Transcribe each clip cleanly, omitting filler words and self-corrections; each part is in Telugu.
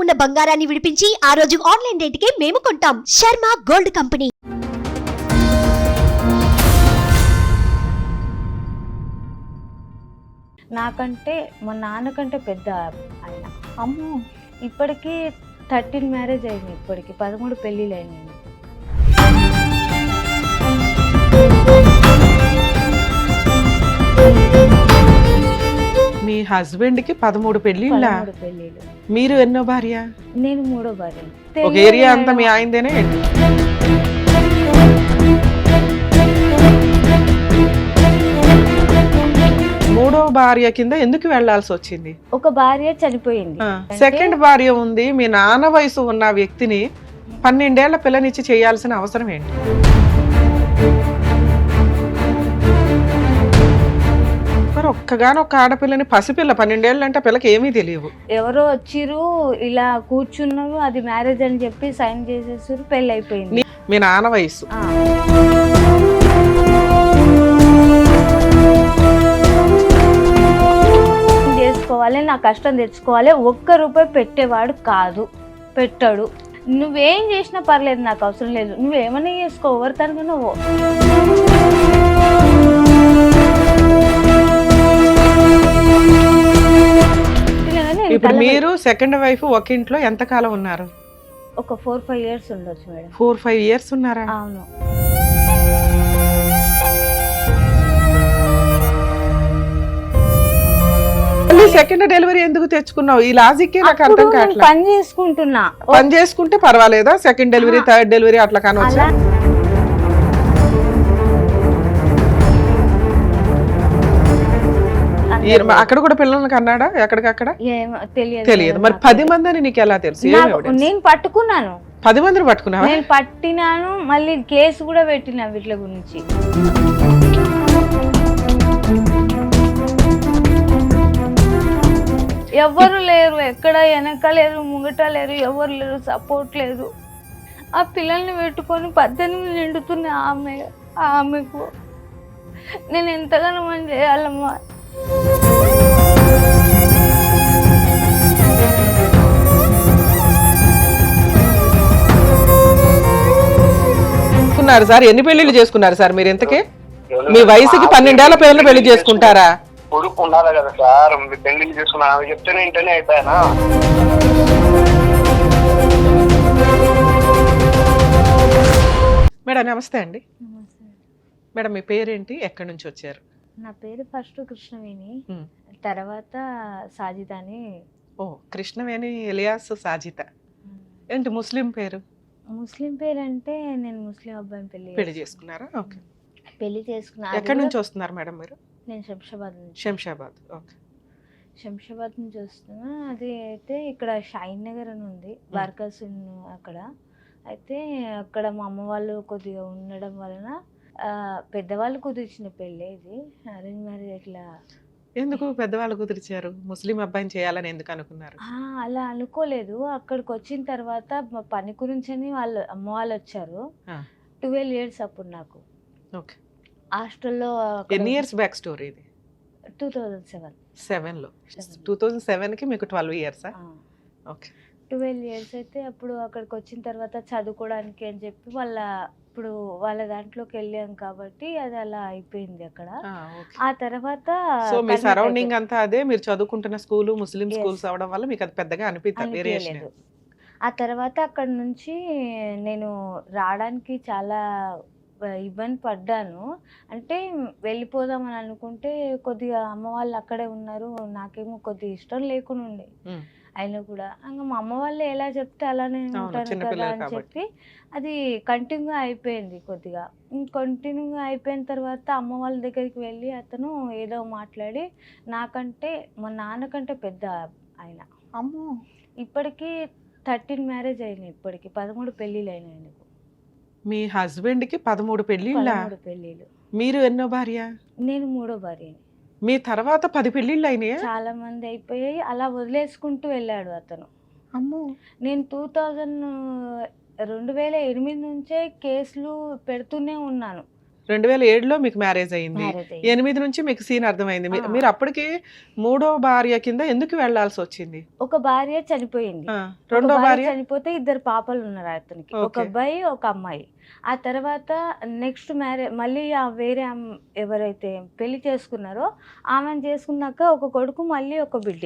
ఉన్న బంగారాన్ని విడిపించి ఆ రోజు ఆన్లైన్ రేటుకే మేము కొంటాం. Sharma gold company. నాకంటే మా నాన్నకంటే పెద్ద ఆయన. అమ్మో, ఇప్పటికీ 13 మ్యారేజ్ అయింది. ఇప్పటికి 13 పెళ్ళిళ్ళు అయినాయి. మీ హస్బెండ్ కి 13 పెళ్ళిళ్ళ? 13 పెళ్ళిళ్ళు. మీరు ఎన్నో భార్య? నేను 3వ భార్య. ఒక ఏరియా అంతా మీ ఆయనదేనే? మూడో భార్య కింద ఎందుకు వెళ్లాల్సి వచ్చింది? ఒక భార్య చనిపోయింది. సెకండ్ భార్య ఉంది. మీ నాన్న వయసు ఉన్న వ్యక్తిని 12 ఏళ్ల పిల్లనిచ్చి చేయాల్సిన అవసరం ఏంటి? మరి ఒక్కగానొక్క ఆడపిల్లని, పసిపిల్ల 12 ఏళ్ళు అంటే పిల్లకి ఏమీ తెలియవు. ఎవరో వచ్చిర్రు, ఇలా కూర్చున్నారు, అది మ్యారేజ్ అని చెప్పి సైన్ చేసేసారు, పెళ్ళి అయిపోయింది. మీ నాన్న వయసు చేసుకోవాలి, నా కష్టం తెచ్చుకోవాలి. ఒక్క రూపాయి పెట్టేవాడు కాదు, పెట్టాడు. నువ్వేం చేసినా పర్లేదు, నాకు అవసరం లేదు, నువ్వేమన్నా చేసుకో, ఎవరి తనకు నువ్వు. ఇప్పుడు మీరు సెకండ్ వైఫ్ ఒక ఇంట్లో ఎంత కాలం ఉన్నారు? ఒక 4-5 years ఉండొచ్చు మేడం. 4-5 years ఉన్నారా? అవును. సెకండ్ డెలివరీ ఎందుకు తెచ్చుకున్నావు? ఈ లాజిక్ నాకు అర్థం కావట్లేదు. పని చేసుకుంటున్నా. పని చేసుకుంటే పర్వాలేదా? సెకండ్ డెలివరీ, థర్డ్ డెలివరీ అట్లా కానొచ్చా? అక్కడ కూడా పిల్లల్ని కన్నాడా? ఎక్కడికక్కడ తెలియదు. మరి 10 మంది అని నీకు ఎలా తెలుసు? నేను పట్టుకున్నాను. 10 మందిని పట్టుకున్నావా? నేను పట్టినాను, మళ్ళీ కేసు కూడా పెట్టినా వీటి గురించి. ఎవరు లేరు, ఎక్కడ వెనక లేరు, ముంగట లేరు, ఎవరు లేరు, సపోర్ట్ లేదు. ఆ పిల్లల్ని పెట్టుకొని 18 నిండుతున్న ఆమెకు నేను ఎంతగానో మనం చేయాలమ్మా. సార్ ఎన్ని పెళ్లిళ్ళు చేసుకున్నారు సార్ మీరు? ఇంతకే మీ వయసుకి 12 ఏళ్ల పిల్లలు పెళ్లి చేసుకుంటారా? కొడుకు ఉండాలి కదా సార్, పెళ్లిళ్ళు చేసుకున్నా చెప్తేనే ఇంటనే అయిపోయానా? మేడం నమస్తే అండి. మేడం మీ పేరేంటి, ఎక్కడి నుంచి వచ్చారు? నా పేరు ఫస్ట్ కృష్ణవేణి, తర్వాత సాజిత అని. ఓ, కృష్ణవేణి ఎలియాస్ సాజిత. ఏంటి ముస్లిం పేరు? ముస్లిం పేరు అంటే నేను ముస్లిం అబ్బాయిని పెళ్లి చేసుకున్నారా? ఓకే, పెళ్లి చేసుకున్నా. ఎక్కడి నుంచి వస్తున్నారు మేడం మీరు? నేను శంషాబాద్ నుంచి. శంషాబాద్, ఓకే. శంషాబాద్ నుంచి వస్తున్నా. అది అయితే ఇక్కడ షాయిన్ నగర్ అని ఉంది, బార్కాస్ అక్కడ. అయితే అక్కడ మా అమ్మ వాళ్ళు కొద్దిగా ఉండడం వలన పెద్దవాళ్ళు కుదిర్చిన పెళ్ళి ఇది, అరేంజ్ మ్యారేజ్. ఇట్లా ఎందుకు పెద్దవాళ్ళు కుదిర్చారు? ముస్లిం అబ్బాయిని చేయాలని ఎందుకు అనుకున్నారు? అలా అనుకోలేదు. అక్కడికి వచ్చిన తర్వాత మా పని గురించి వాళ్ళు అమ్మ వాళ్ళు వచ్చారు. 12 years అప్పుడు నాకు. ఓకే. హాస్టల్లో. ఎన్ని ఇయర్స్ బ్యాక్ స్టోరీ ఇది? 2007లో. 2007కి మీకు 12 years? ఓకే. 12 years అయితే అప్పుడు అక్కడికి వచ్చిన తర్వాత చదువుకోవడానికి అని చెప్పి ఇప్పుడు వాళ్ళ దాంట్లోకి వెళ్ళాం కాబట్టి అది అలా అయిపోయింది అక్కడ. ఆ తర్వాత మీ సరౌండింగ్ అంతా అదే, మీరు చదువుకుంటున్న స్కూల్ ముస్లిం స్కూల్స్ అవడం వల్ల మీకు అది పెద్దగా అనిపించలేదు. ఆ తర్వాత అక్కడ నుంచి నేను రావడానికి చాలా ఇబ్బంది పడ్డాను. అంటే వెళ్ళిపోదామని అనుకుంటే కొద్దిగా అమ్మ వాళ్ళు అక్కడే ఉన్నారు, నాకేమో కొద్దిగా ఇష్టం లేకుండా ఉండే. అయినా కూడా ఇంకా మా అమ్మ వాళ్ళు ఎలా చెప్తే అలానే ఉంటాను కదా అని చెప్పి అది కంటిన్యూ అయిపోయింది. కొద్దిగా కంటిన్యూగా అయిపోయిన తర్వాత అమ్మ వాళ్ళ దగ్గరికి వెళ్ళి అతను ఏదో మాట్లాడి నాకంటే మా నాన్నకంటే పెద్ద ఆయన. అమ్మో, ఇప్పటికీ 13 మ్యారేజ్ అయినాయి. ఇప్పటికి 13 పెళ్ళిళ్ళు అయినాయి ఆయనకు. మీ హస్బెండ్ కి 13 పెళ్ళిళ్ళ? 13 పెళ్ళిళ్ళు. మీరు ఎన్నో భార్య? నేను 3వ భార్యని. మీ తర్వాత 10 పెళ్ళిళ్ళు అయినాయా? చాలా మంది అయిపోయాయి, అలా వదిలేసుకుంటూ వెళ్ళాడు అతను. అమ్మో. నేను 2008 నుంచే కేసులు పెడుతూనే ఉన్నాను. 2007లో మీకు మ్యారేజ్ అయింది. మ్యారేజ్ 8 నుంచి మీకు సీన్ అర్థమైంది. ఆ. మీరు అప్పటికి మూడో భార్య కింద ఎందుకు వెళ్లాల్సి వచ్చింది? ఒక భార్య చనిపోయింది. ఆ, ఒక రెండో భార్య చనిపోతే 2 పాపలు ఉన్నారు అతనికి. ఒక ఓకే. అబ్బాయి ఒక అమ్మాయి. ఆ తర్వాత నెక్స్ట్ మళ్ళీ వేరే ఎవరైతే పెళ్లి చేసుకున్నారో ఆమెను చేసుకున్నాక ఒక కొడుకు మళ్ళీ ఒక బిడ్డ.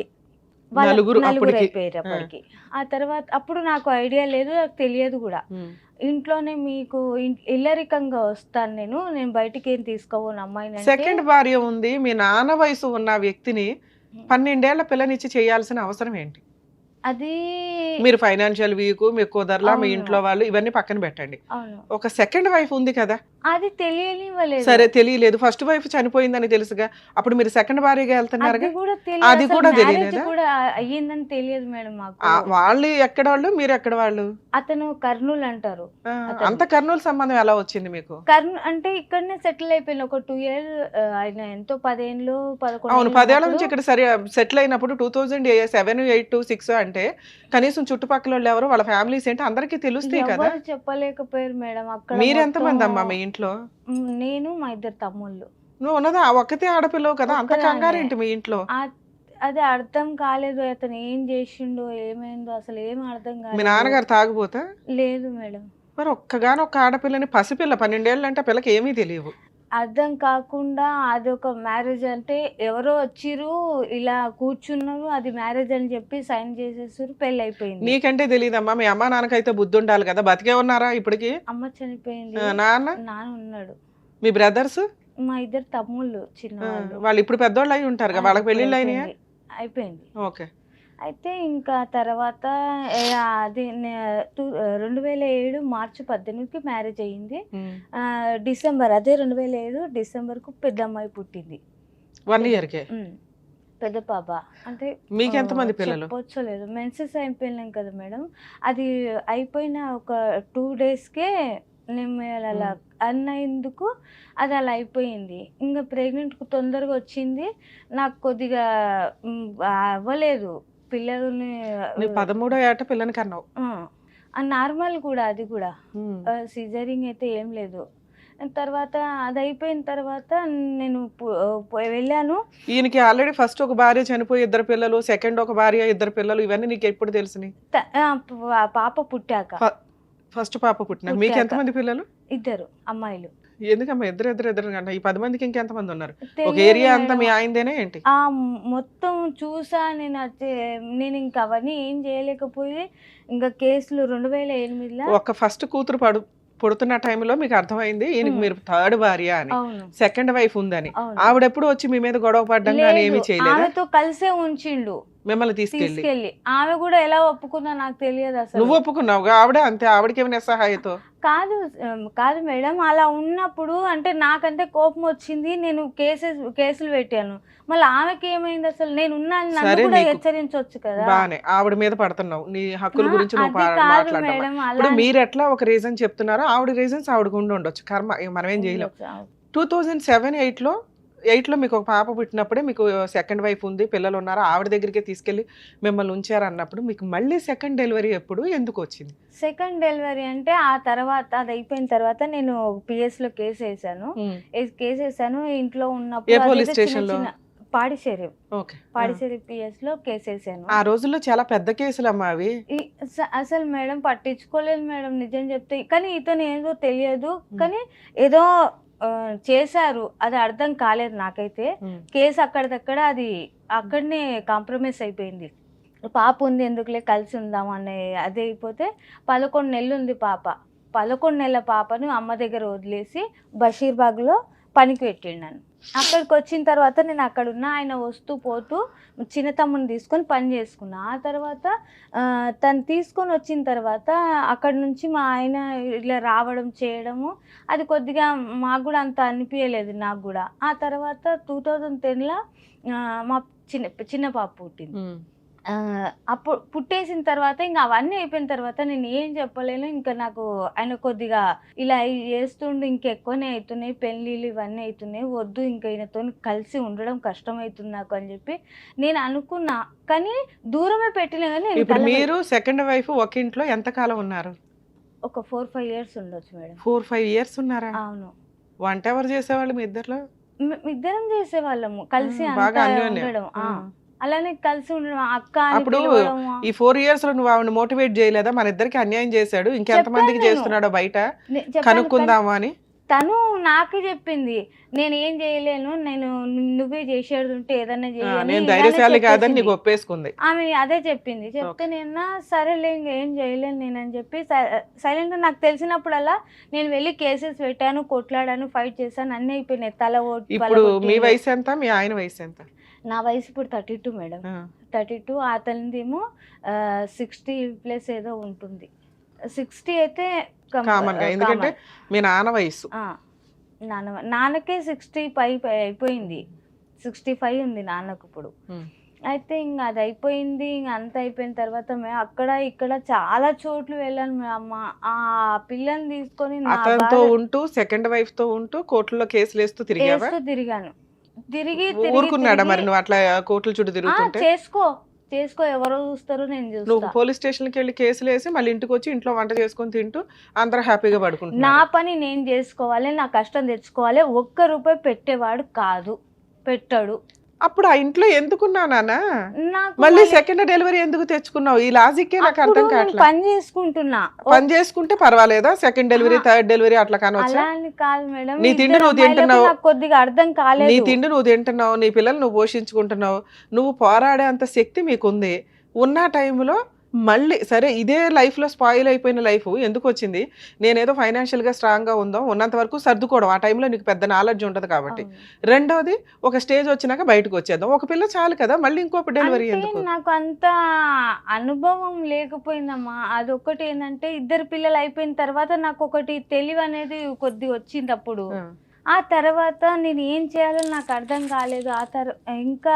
నలుగురు నలుగురు అప్పటికి. అయిపోయారు అప్పటికి. ఆ తర్వాత అప్పుడు నాకు ఐడియా లేదు, నాకు తెలియదు కూడా. ఉమ్. ఇంట్లోనే మీకు ఇల్లరికంగా వస్తాను నేను బయటికి ఏం తీసుకోను అమ్మాయిని అంటే సెకండ్ భార్య ఉంది, మీ నాన్న వయసు ఉన్న వ్యక్తిని 12 ఏళ్ల పిల్లనిచ్చి చేయాల్సిన అవసరం ఏంటి? అది మీరు ఫైనాన్షియల్ వీక్, మీకు కుదరలా, మీ అవును. ఇంట్లో వాళ్ళు ఇవన్నీ పక్కన పెట్టండి. అవును, ఒక సెకండ్ వైఫ్ ఉంది కదా. అది తెలియనివ్వలేదు. సరే తెలియలేదు, ఫస్ట్ వైఫ్ చనిపోయిందని తెలుసుగా, అప్పుడు మీరు సెకండ్ భార్యగా వెళ్తున్నారుగా. అది కూడా అది తెలియదు, కూడా అసలు మ్యారేజ్ తెలియలేదా? కూడా అయ్యిందని తెలియదు మేడం మాకు. వాళ్ళు ఎక్కడ వాళ్ళు, మీరు ఎక్కడ వాళ్ళు? అతను కర్నూలు అంటారు. అతను. అంత కర్నూలు సంబంధం ఎలా వచ్చింది మీకు? కర్నూలు అంటే ఇక్కడనే సెటిల్ అయిపోయింది. ఒక 2 ఇయర్స్ ఆయన ఎంతో 10 ఏళ్ళు 11 అవును, ఏళ్ళు 10 ఏళ్ల నుంచి ఉన్నప్పుడు ఇక్కడ సరే సెటిల్ అయినప్పుడు 2007, 8, 6 అంటే కనీసం చుట్టుపక్కల వాళ్ళు ఎవరు, వాళ్ళ ఫ్యామిలీస్ ఏంటి అందరికీ తెలుస్తాయి కదా. ఎవరు చెప్పలేకపోయారు మేడం. అక్కడ మీరు ఎంతమంది మొత్తం అమ్మా మీ ఇంట్లో? నేను మా 2 తమ్ముళ్ళు. నువ్వు ఉన్నదా ఒక్కతే ఆడపిల్లవు కదా, అంత ఒక్కదాన్నే. కంగారేంటి మీ ఇంట్లో? అది అర్థం కాలేదు, అతను ఏం చేసిండో ఏమైందో అసలు ఏం అర్థం మీ కాలేదు. నాన్నగారు తాగుపోతా? లేదు మేడం. మరి ఒక్కగానొక్క ఆడపిల్లని, పసిపిల్ల 12 ఏళ్ళు అంటే పిల్లకి ఏమీ తెలియవు. అర్థం కాకుండా అదొక మ్యారేజ్ అంటే ఎవరో వచ్చిర్రు ఇలా కూర్చున్నారు, అది మ్యారేజ్ అని చెప్పి సైన్ చేసేసారు, పెళ్ళి అయిపోయింది. నీకంటే తెలియదమ్మా, మీ అమ్మ నాన్నకైతే బుద్ధి ఉండాలి కదా, బతికే ఉన్నారా ఇప్పటికి? అమ్మ చనిపోయింది, నాన్న, నాన్న ఉన్నాడు. మీ బ్రదర్స్? మా 2 తమ్ముళ్ళు చిన్నవాళ్ళు. వాళ్ళు ఇప్పుడు పెద్దోళ్ళు అయి ఉంటారు కదా, వాళ్ళకి పెళ్ళిళ్ళు అయినాయా? అయిపోయింది. ఓకే. అయితే ఇంకా తర్వాత అది 2007 మార్చి 18కి మ్యారేజ్ అయ్యింది. డిసెంబర్ అదే 2007 డిసెంబర్కు పెద్ద అమ్మాయి పుట్టింది. 1 ఇయర్కే పెద్ద పాప. అంటే మీకు ఎంతమంది పిల్లలు? చెప్పొచ్చలేదు, మెన్సెస్ అయిపోయినాం కదా మేడం. అది అయిపోయిన ఒక 2 డేస్కే నేను అలా అన్నందుకు అది అలా అయిపోయింది. ఇంకా ప్రెగ్నెంట్ తొందరగా వచ్చింది, నాకు కొద్దిగా అవ్వలేదు పిల్లల్ని. 13వ ఏట పిల్లని కన్నావు. నార్మల్ కూడా, అది కూడా సిజరింగ్ అయితే ఏం లేదు. తర్వాత అది అయిపోయిన తర్వాత నేను వెళ్ళాను. ఈయనకి ఆల్రెడీ ఫస్ట్ ఒక భార్య చనిపోయి 2 పిల్లలు, సెకండ్ ఒక భార్య 2 పిల్లలు, ఇవన్నీ నీకు ఎప్పుడు తెలిసినాయి? పాప పుట్టాక. ఫస్ట్ పాప పుట్టినాక మీకు ఎంతమంది పిల్లలు? 2 అమ్మాయిలు. ఎందుకమ్మా ఇద్దరు కంటే ఈ 10 మందికి ఇంకెంతమంది ఉన్నారు? ఒక ఏరియా అంతా మీ ఆయనదేనా ఏంటి? మొత్తం చూసా నేను. నేను ఇంకా అవన్నీ ఏం చేయలేకపోయి ఇంకా కేసులు 2008లో ఒక ఫస్ట్ కూతురు పుడుతున్న టైంలో మీకు అర్థమైంది ఈయనకి మీరు థర్డ్ భార్య అని, సెకండ్ వైఫ్ ఉందని. ఆవిడెప్పుడు వచ్చి మీ మీద గొడవ పడ్డం కానీ ఏమీ చేయలేదు? ఆమెతో కలిసే ఉంచిండు మిమ్మల్ని తీసుకెళ్ళి. ఆమె కూడా ఎలా ఒప్పుకుందా నాకు తెలియదు అసలు. నువ్వు ఒప్పుకున్నావు? ఆవిడ అంతే, ఆవిడకి ఏమైనా సహాయతో? కాదు మేడం, అలా ఉన్నప్పుడు అంటే నాకంటే కోపం వచ్చింది, నేను కేసులు పెట్టాను. మళ్ళీ ఆమెకి ఏమైంది అసలు? నేను ఉన్నాను, నన్ను కూడా హెచ్చరించవచ్చు కదా. బానే ఆవిడ మీద పడుతున్నావు, నీ హక్కుల గురించి నువ్వు మాట్లాడడం. ఇప్పుడు మీరు ఎట్లా ఒక రీజన్ చెప్తున్నారో ఆవిడ రీజన్స్ ఆవిడకు ఉండొచ్చు, కర్మ మనం ఏం చేయలేం. 2007, 8లో మీకు ఒక పాప పుట్టినప్పుడే మీకు సెకండ్ వైఫ్ ఉంది, పిల్లలు ఉన్నారు, ఆవిడ దగ్గరికి తీసుకెళ్లి మిమ్మల్ని ఉంచారు అన్నప్పుడు మీకు మళ్ళీ సెకండ్ డెలివరీ ఎప్పుడు ఎందుకు వచ్చింది? సెకండ్ డెలివరీ అంటే ఆ తర్వాత అది అయిపోయిన తర్వాత నేను PS లో కేసు వేసాను. ఇంట్లో ఉన్నప్పుడు పోలీస్ స్టేషన్ లో? పాడిచేరి ఓకే. పాడిచేరి PS లో కేసు వేసాను. ఆ రోజుల్లో చాలా పెద్ద కేసులు అమ్మా అవి. అసలు మేడం పట్టించుకోలేదు మేడం నిజం చెప్తే. కానీ ఇతను ఏదో తెలియదు, కానీ ఏదో చేశారు, అది అర్థం కాలేదు నాకైతే. కేసు అక్కడిదక్కడ అది అక్కడనే కాంప్రమైజ్ అయిపోయింది. పాప ఉంది ఎందుకులే కలిసి ఉందాం అనే అది అయిపోతే 11 నెలలు ఉంది పాప. 11 నెలల పాపను అమ్మ దగ్గర వదిలేసి బషీర్బాగ్లో పనికి పెట్టిండు నన్ను. అక్కడికి వచ్చిన తర్వాత నేను అక్కడ ఉన్న ఆయన వస్తూ పోతూ చిన్న తమ్ముని తీసుకొని పని చేసుకున్నా. ఆ తర్వాత తను తీసుకొని వచ్చిన తర్వాత అక్కడ నుంచి మా ఆయన ఇట్లా రావడం చేయడము అది కొద్దిగా మాకు కూడా అంత అనిపించలేదు నాకు కూడా. ఆ తర్వాత 2010లో మా చిన్న పాప పుట్టింది. అప్పుడు పుట్టేసిన తర్వాత ఇంకా అవన్నీ అయిపోయిన తర్వాత నేను ఏం చెప్పలేను. ఇంకా నాకు ఆయన కొద్దిగా ఇలా చేస్తుండే, ఇంకెక్కువనే అవుతున్నాయి పెళ్ళిళ్ళు ఇవన్నీ అవుతున్నాయి, వద్దు ఇంకా ఈయనతో కలిసి ఉండడం కష్టం అవుతుంది నాకు అని చెప్పి నేను అనుకున్నా. కానీ దూరమే పెట్టినా కానీ ఇప్పుడు మీరు సెకండ్ వైఫ్ ఒక ఇంట్లో ఎంత కాలం ఉన్నారు? ఒక 4-5 years ఉండొచ్చు మేడం. 4-5 years ఉన్నారా? అవును. వంట ఎవరు చేసేవాళ్ళు మీ ఇద్దరిలో? ఇద్దరం చేసేవాళ్ళము కలిసి బాగా అంతా అన్యోన్యం. ఉండడం. అలానే కలిసి ఉండడం, అక్క అని అప్పుడు పిలవడము. ఈ 4 years లో నువ్వు ఆవిడ మోటివేట్ చేయలేదా, మన ఇద్దరికి అన్యాయం చేశాడు, ఇంకెంతమందికి చెప్పాను. చేస్తున్నాడో బయట చెప్పాను, కనుక్కుందాము అని? తను నాకు చెప్పింది, నేను ఏం చేయలేను, నేను నువ్వే చేసేది ఉంటే ఏదన్నా చేయని నేను ఇలానే ధైర్యశాలి కాదని చెప్పేసింది. నీకు ఒప్పేసుకుంది. ఆమె అదే చెప్పింది. చెప్తే నేను సరేలే ఇంక ఏం చేయలేను నేను అని చెప్పి సైలెంట్. నాకు తెలిసినప్పుడల్లా నేను వెళ్ళి కేసెస్ పెట్టాను, కొట్లాడాను, ఫైట్ చేశాను, అన్నీ అయిపోయినాయి. ఇప్పుడు మీ వయసు ఎంత, మీ ఆయన వయసు ఎంత? నా వయసు ఇప్పుడు 32 మేడం. 32. అతనిదేమో 60+ ఏదో ఉంటుంది. 60 అయితే కామన్ గా, ఎందుకంటే మీ నాన్న వయసు. నాన్నకే 60 పై అయిపోయింది. 65 ఉంది నాన్నకు ఇప్పుడు. అయితే ఇంకా అది అయిపోయింది. ఇంక అంత అయిపోయిన తర్వాత మేము అక్కడ ఇక్కడ చాలా చోట్లు వెళ్ళాను. అమ్మ ఆ పిల్లని తీసుకొని అతనితో ఉంటూ, సెకండ్ వైఫ్ తో ఉంటూ కోర్టులో కేసులు వేస్తూ తిరిగావా? తిరిగాను. తిరిగి ఊరుకున్నాడా మరి నువ్వు అట్లా కోర్టుల చుట్టూ తిరుగుతుంటే? చేసుకో ఎవరో చూస్తారు, నేను నువ్వు చూస్తా. పోలీస్ స్టేషన్ కి వెళ్ళి కేసులు వేసి మళ్ళీ ఇంటికి వచ్చి ఇంట్లో వంట చేసుకొని తింటూ అందరూ హ్యాపీగా నా పడుకుంటున్నారు. పని నేను చేసుకోవాలి, నా కష్టం తెచ్చుకోవాలి. ₹1 పెట్టేవాడు కాదు, పెట్టాడు. అప్పుడు ఆ ఇంట్లో ఎందుకున్నావు నాన్న? నాకు మళ్ళీ సెకండ్ డెలివరీ ఎందుకు తెచ్చుకున్నావు? ఈ లాజిక్కే నాకు అప్పుడు అర్థం నేను కావట్లేదు. పని చేసుకుంటున్నా. పని చేసుకుంటే పర్వాలేదా? సెకండ్ డెలివరీ, థర్డ్ డెలివరీ అట్లా కానొచ్చా? అలా అని కాదు మేడం, నీ తిండి నువ్వు తింటున్నావు, నాకు కొద్దిగా అర్థం నీ కాలేదు. తిండి నువ్వు తింటున్నావు, నీ పిల్లలు నువ్వు పోషించుకుంటున్నావు, నువ్వు పోరాడే అంత శక్తి మీకుంది. ఉన్న టైంలో మళ్ళీ సరే ఇదే లైఫ్లో స్పాయిల్ అయిపోయిన లైఫ్ ఎందుకు వచ్చింది? నేనేదో ఫైనాన్షియల్గా స్ట్రాంగ్గా ఉందో ఉన్నంత వరకు సర్దుకోవడం, ఆ టైంలో నీకు పెద్ద నాలెడ్జ్ ఉంటుంది కాబట్టి. రెండోది ఒక స్టేజ్ వచ్చినాక బయటకు వచ్చేద్దాం, ఒక పిల్ల చాలు కదా, మళ్ళీ ఇంకో డెలివరీ అంటే ఎందుకు? నాకు అంత అనుభవం లేకపోయిందమ్మా. అదొకటి ఏంటంటే, 2 పిల్లలు అయిపోయిన తర్వాత నాకు ఒకటి తెలివి అనేది కొద్ది వచ్చింది అప్పుడు. ఆ తర్వాత నేను ఏం చేయాలో నాకు అర్థం కాలేదు. ఇంకా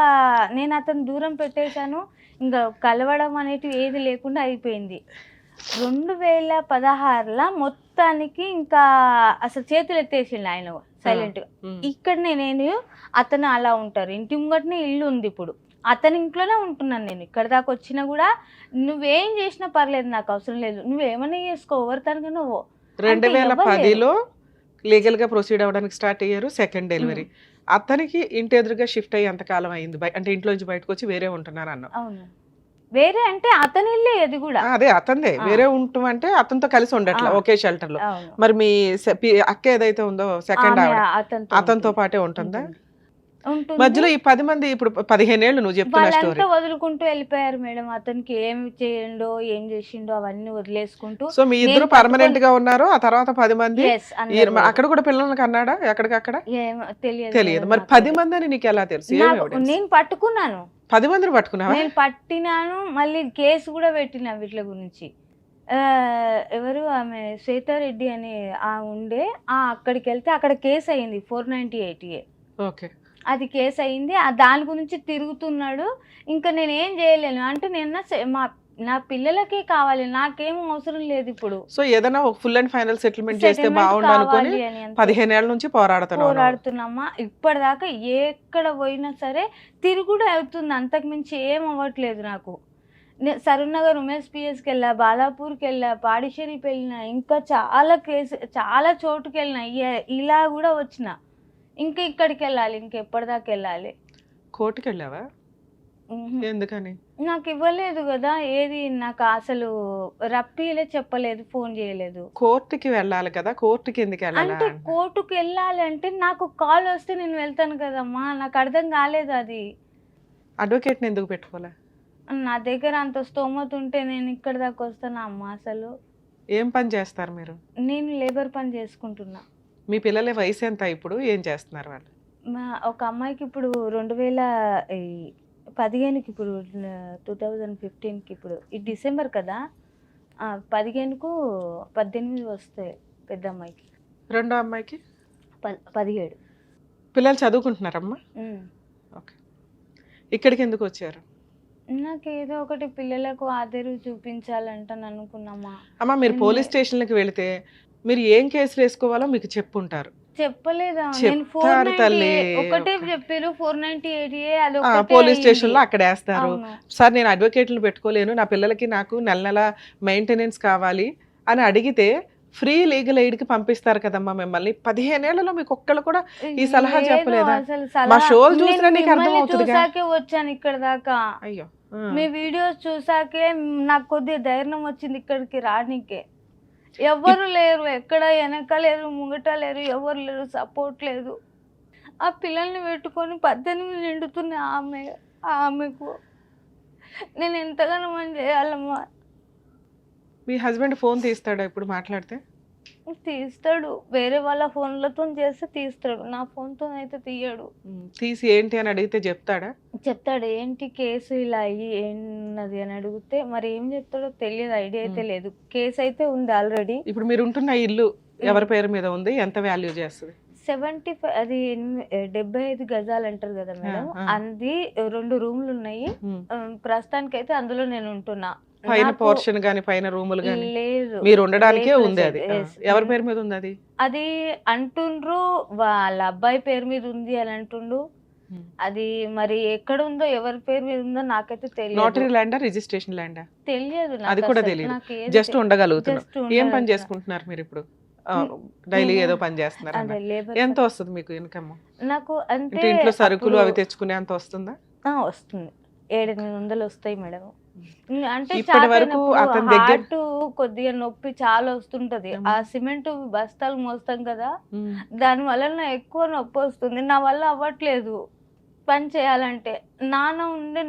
నేను అతను దూరం పెట్టేశాను. ఇంకా కలవడం అనేటివి ఏది లేకుండా అయిపోయింది. 2016 మొత్తానికి ఇంకా అసలు చేతులు ఎత్తేసిండు ఆయన సైలెంట్గా. ఇక్కడ నేను అతను అలా ఉంటారు, ఇంటి ముంగటనే ఇల్లు ఉంది. ఇప్పుడు అతని ఇంట్లోనే ఉంటున్నాను నేను. ఇక్కడ దాకా వచ్చినా కూడా నువ్వేం చేసినా పర్లేదు, నాకు అవసరం లేదు, నువ్వేమన్నా చేసుకో, ఎవరి తనగా నువ్వు. 2010లో లీగల్ గా ప్రొసీడ్ అవ్వడానికి స్టార్ట్ అయ్యారు. సెకండ్ డెలివరీ అతనికి ఇంటి ఎదురుగా షిఫ్ట్ అయ్యి ఎంతకాలం అయింది? అంటే ఇంట్లో నుంచి బయటకు వచ్చి వేరే ఉంటున్నారు అన్నావు. అవును, వేరే అంటే అతని ఇల్లే అది కూడా. అదే అతందే, వేరే ఉంటాం అంటే అతనితో కలిసి ఉండట్లా ఒకే షెల్టర్ లో. అవును. మరి మీ అక్క ఏదైతే ఉందో సెకండ్ ఆవిడ అతనితో పాటే ఉంటుందా? ఉంటుంది. మధ్యలో ఈ 10 మంది ఇప్పుడు 15 ఏళ్ళు నువ్వు చెప్తున్న స్టోరీ, వాళ్ళంతా వదులుకుంటూ వెళ్ళిపోయారు మేడం. అతనికి ఏం చేయండో ఏం చేసిండో అవన్నీ వదిలేసుకుంటూ. సో మీ ఇద్దరు నేను పర్మనెంట్ గా ఉన్నారు. ఆ తర్వాత 10 మంది Yes, అందరూ అక్కడ కూడా పిల్లలకి అన్నాడా? ఎక్కడికక్కడ తెలియదు తెలియదు. మేడం మరి నాకు. 10 మంది అని నీకు ఎలా తెలుసు? ఏం evidence? నేను పట్టుకున్నాను, 10 మందిని పట్టుకున్నావా? నేను పట్టినాను. మళ్ళీ కేసు కూడా పెట్టినా వీటి గురించి. ఎవరు ఆమె శ్వేతారెడ్డి అని ఉండే, అక్కడికి వెళ్తే అక్కడ కేసు అయింది 498A. ఓకే, అది కేసు అయింది. దాని గురించి తిరుగుతున్నాడు. ఇంకా నేను ఏం చేయలేను అంటే, నా పిల్లలకే కావాలి, నాకేం అవసరం లేదు ఇప్పుడు. సో ఏదైనా ఒక ఫుల్ అండ్ ఫైనల్ సెటిల్మెంట్ చేస్తే బాగుండు అనుకుని 15 ఏళ్ల నుంచి పోరాడుతున్నామా. ఇప్పటిదాకా ఎక్కడ పోయినా సరే తిరుగుడు అవుతుంది, అంతకు మించి ఏం అవ్వట్లేదు నాకు. సరూర్నగర్ ఉమేష్ పిఎస్కి వెళ్ళా, బాలాపూర్కి వెళ్ళా, పాడిషేరికి వెళ్ళినా, ఇంకా చాలా చోటుకి వెళ్ళినా. ఇలా కూడా వచ్చిన, ఇంకా ఇక్కడికి వెళ్ళాలి, ఇంకెప్పటిదాకా వెళ్ళాలి. కోర్టుకి వెళ్ళావా? ఎందుకని? నాకు ఇవ్వలేదు కదా ఏది, నాకు అసలు రప్పిలే, చెప్పలేదు, ఫోన్ చేయలేదు. కోర్టుకి వెళ్ళాలి కదా, కోర్టుకి ఎందుకు వెళ్ళాలి? అంటే కోర్టుకి వెళ్ళాలి అంటే నాకు కాల్ వస్తే నేను వెళ్తాను కదమ్మా, నాకు అర్థం కాలేదు అది. అడ్వకేట్ని ఎందుకు పెట్టుకోలే? నా దగ్గర అంత స్తోమత ఉంటే నేను ఇక్కడ దాకా వస్తానా అమ్మా? అసలు ఏం పని చేస్తారు మీరు? నేను లేబర్ పని చేసుకుంటున్నా. మీ పిల్లల వయసు ఎంత ఇప్పుడు? ఏం చేస్తున్నారు వాళ్ళు? ఒక అమ్మాయికి ఇప్పుడు 2015కి, ఇప్పుడు 2015కి, ఇప్పుడు ఈ డిసెంబర్ కదా, 15కు 18 వస్తాయి పెద్ద అమ్మాయికి. రెండో అమ్మాయికి 17. పిల్లలు చదువుకుంటున్నారమ్మా? ఓకే. ఇక్కడికి ఎందుకు వచ్చారు? నాకు ఏదో ఒకటి పిల్లలకు ఆదరు చూపించాలంటాను అనుకున్నామా. అమ్మా మీరు పోలీస్ స్టేషన్లకు వెళితే మీరు ఏం కేసులు వేసుకోవాలో మీకు చెప్పుంటారు. చెప్పలేదా? చెప్తారు తల్లి. ఒకటే చెప్పారు 498A, అది పోలీస్ స్టేషన్ లో అక్కడ వేస్తారు. సార్ నేను అడ్వకేట్లు పెట్టుకోలేను, నా పిల్లలకి నాకు నెల నెల మెయింటెనెన్స్ కావాలి అని అడిగితే ఫ్రీ లీగల్ ఎయిడ్ కి పంపిస్తారు కదమ్మా మిమ్మల్ని. 15 ఏళ్లలో మీకు ఒక్కళ్ళు కూడా ఈ సలహా లేదు, చెప్పలేదా? అసలు మా సలహా షోలు చూసినా నేను నీకు అర్థం మిమ్మల్ని అవుతుందిగా. చూసాకే వచ్చాను ఇక్కడ దాకా. అయ్యో మీ వీడియోస్ చూసాకే నాకు కొద్దిగా ధైర్యం వచ్చింది ఇక్కడికి రానికే. ఎవ్వరు లేరు, ఎక్కడ వెనక లేరు, ముంగట లేరు, ఎవరు లేరు, సపోర్ట్ లేదు. ఆ పిల్లల్ని పెట్టుకొని 18 నిండుతున్న ఆమెకు నేను ఎంతగానో మనం చేయాలమ్మా. మీ హస్బెండ్ ఫోన్ తీస్తాడా ఇప్పుడు మాట్లాడితే? తీస్తాడు, వేరే వాళ్ళ ఫోన్లతో చేస్తే తీస్తాడు, నా ఫోన్తో అయితే తీయడు. తీసి ఏంటి అని అడిగితే చెప్తాడా? చెప్తాడు, ఏంటి కేసు ఇలా అయ్యి ఏన్నది అని అడిగితే మరి ఏం చెప్తాడో తెలియదు, ఐడియా అయితే లేదు. కేసు అయితే ఉంది ఆల్రెడీ. ఇప్పుడు మీరు ఉంటున్న ఇల్లు ఎవరి పేరు మీద ఉంది? ఎంత వాల్యూ చేస్తుంది? 75, అది 75 గజాలు అంటారు కదా మేడం. అది 2 రూమ్లు ఉన్నాయి. ప్రస్తుతానికి అయితే అందులో నేను ఉంటున్నా. పైన పోర్షన్ గాని పైన రూములు గాని లేదు, మీరు ఉండడానికే లేదు ఉంది. అది yes. ఎవరి పేరు మీద ఉంది? అది అది అంటుండ్రు వాళ్ళ అబ్బాయి పేరు మీద ఉంది అని అంటుండు. అది మరి ఎక్కడ ఉందో ఎవరి పేరు మీద ఉందో నాకైతే తెలియదు. నోటరీ ల్యాండా, రిజిస్ట్రేషన్ ల్యాండా తెలియదు, అది కూడా తెలియదు. జస్ట్ ఉండగలుగుతున్నారు. ఏం పని చేసుకుంటున్నారు మీరు ఇప్పుడు? డైలీ ఏదో పని చేస్తున్నారు. ఎంత వస్తుంది మీకు ఇన్కమ్? నాకు అంటే ఇంట్లో సరుకులు అవి తెచ్చుకునే అంత వస్తుందా? వస్తుంది, 700-800 వస్తాయి మేడం. అంటే ఇప్పటి వరకు అతని దగ్గర హార్ట్ కొద్దిగా నొప్పి చాలా వస్తుంటది. ఆ సిమెంట్ బస్తాలు మోస్తాం కదా, దాని వల్ల ఎక్కువ నొప్పి వస్తుంది. నా వల్ల అవ్వట్లేదు పని చేయాలంటే.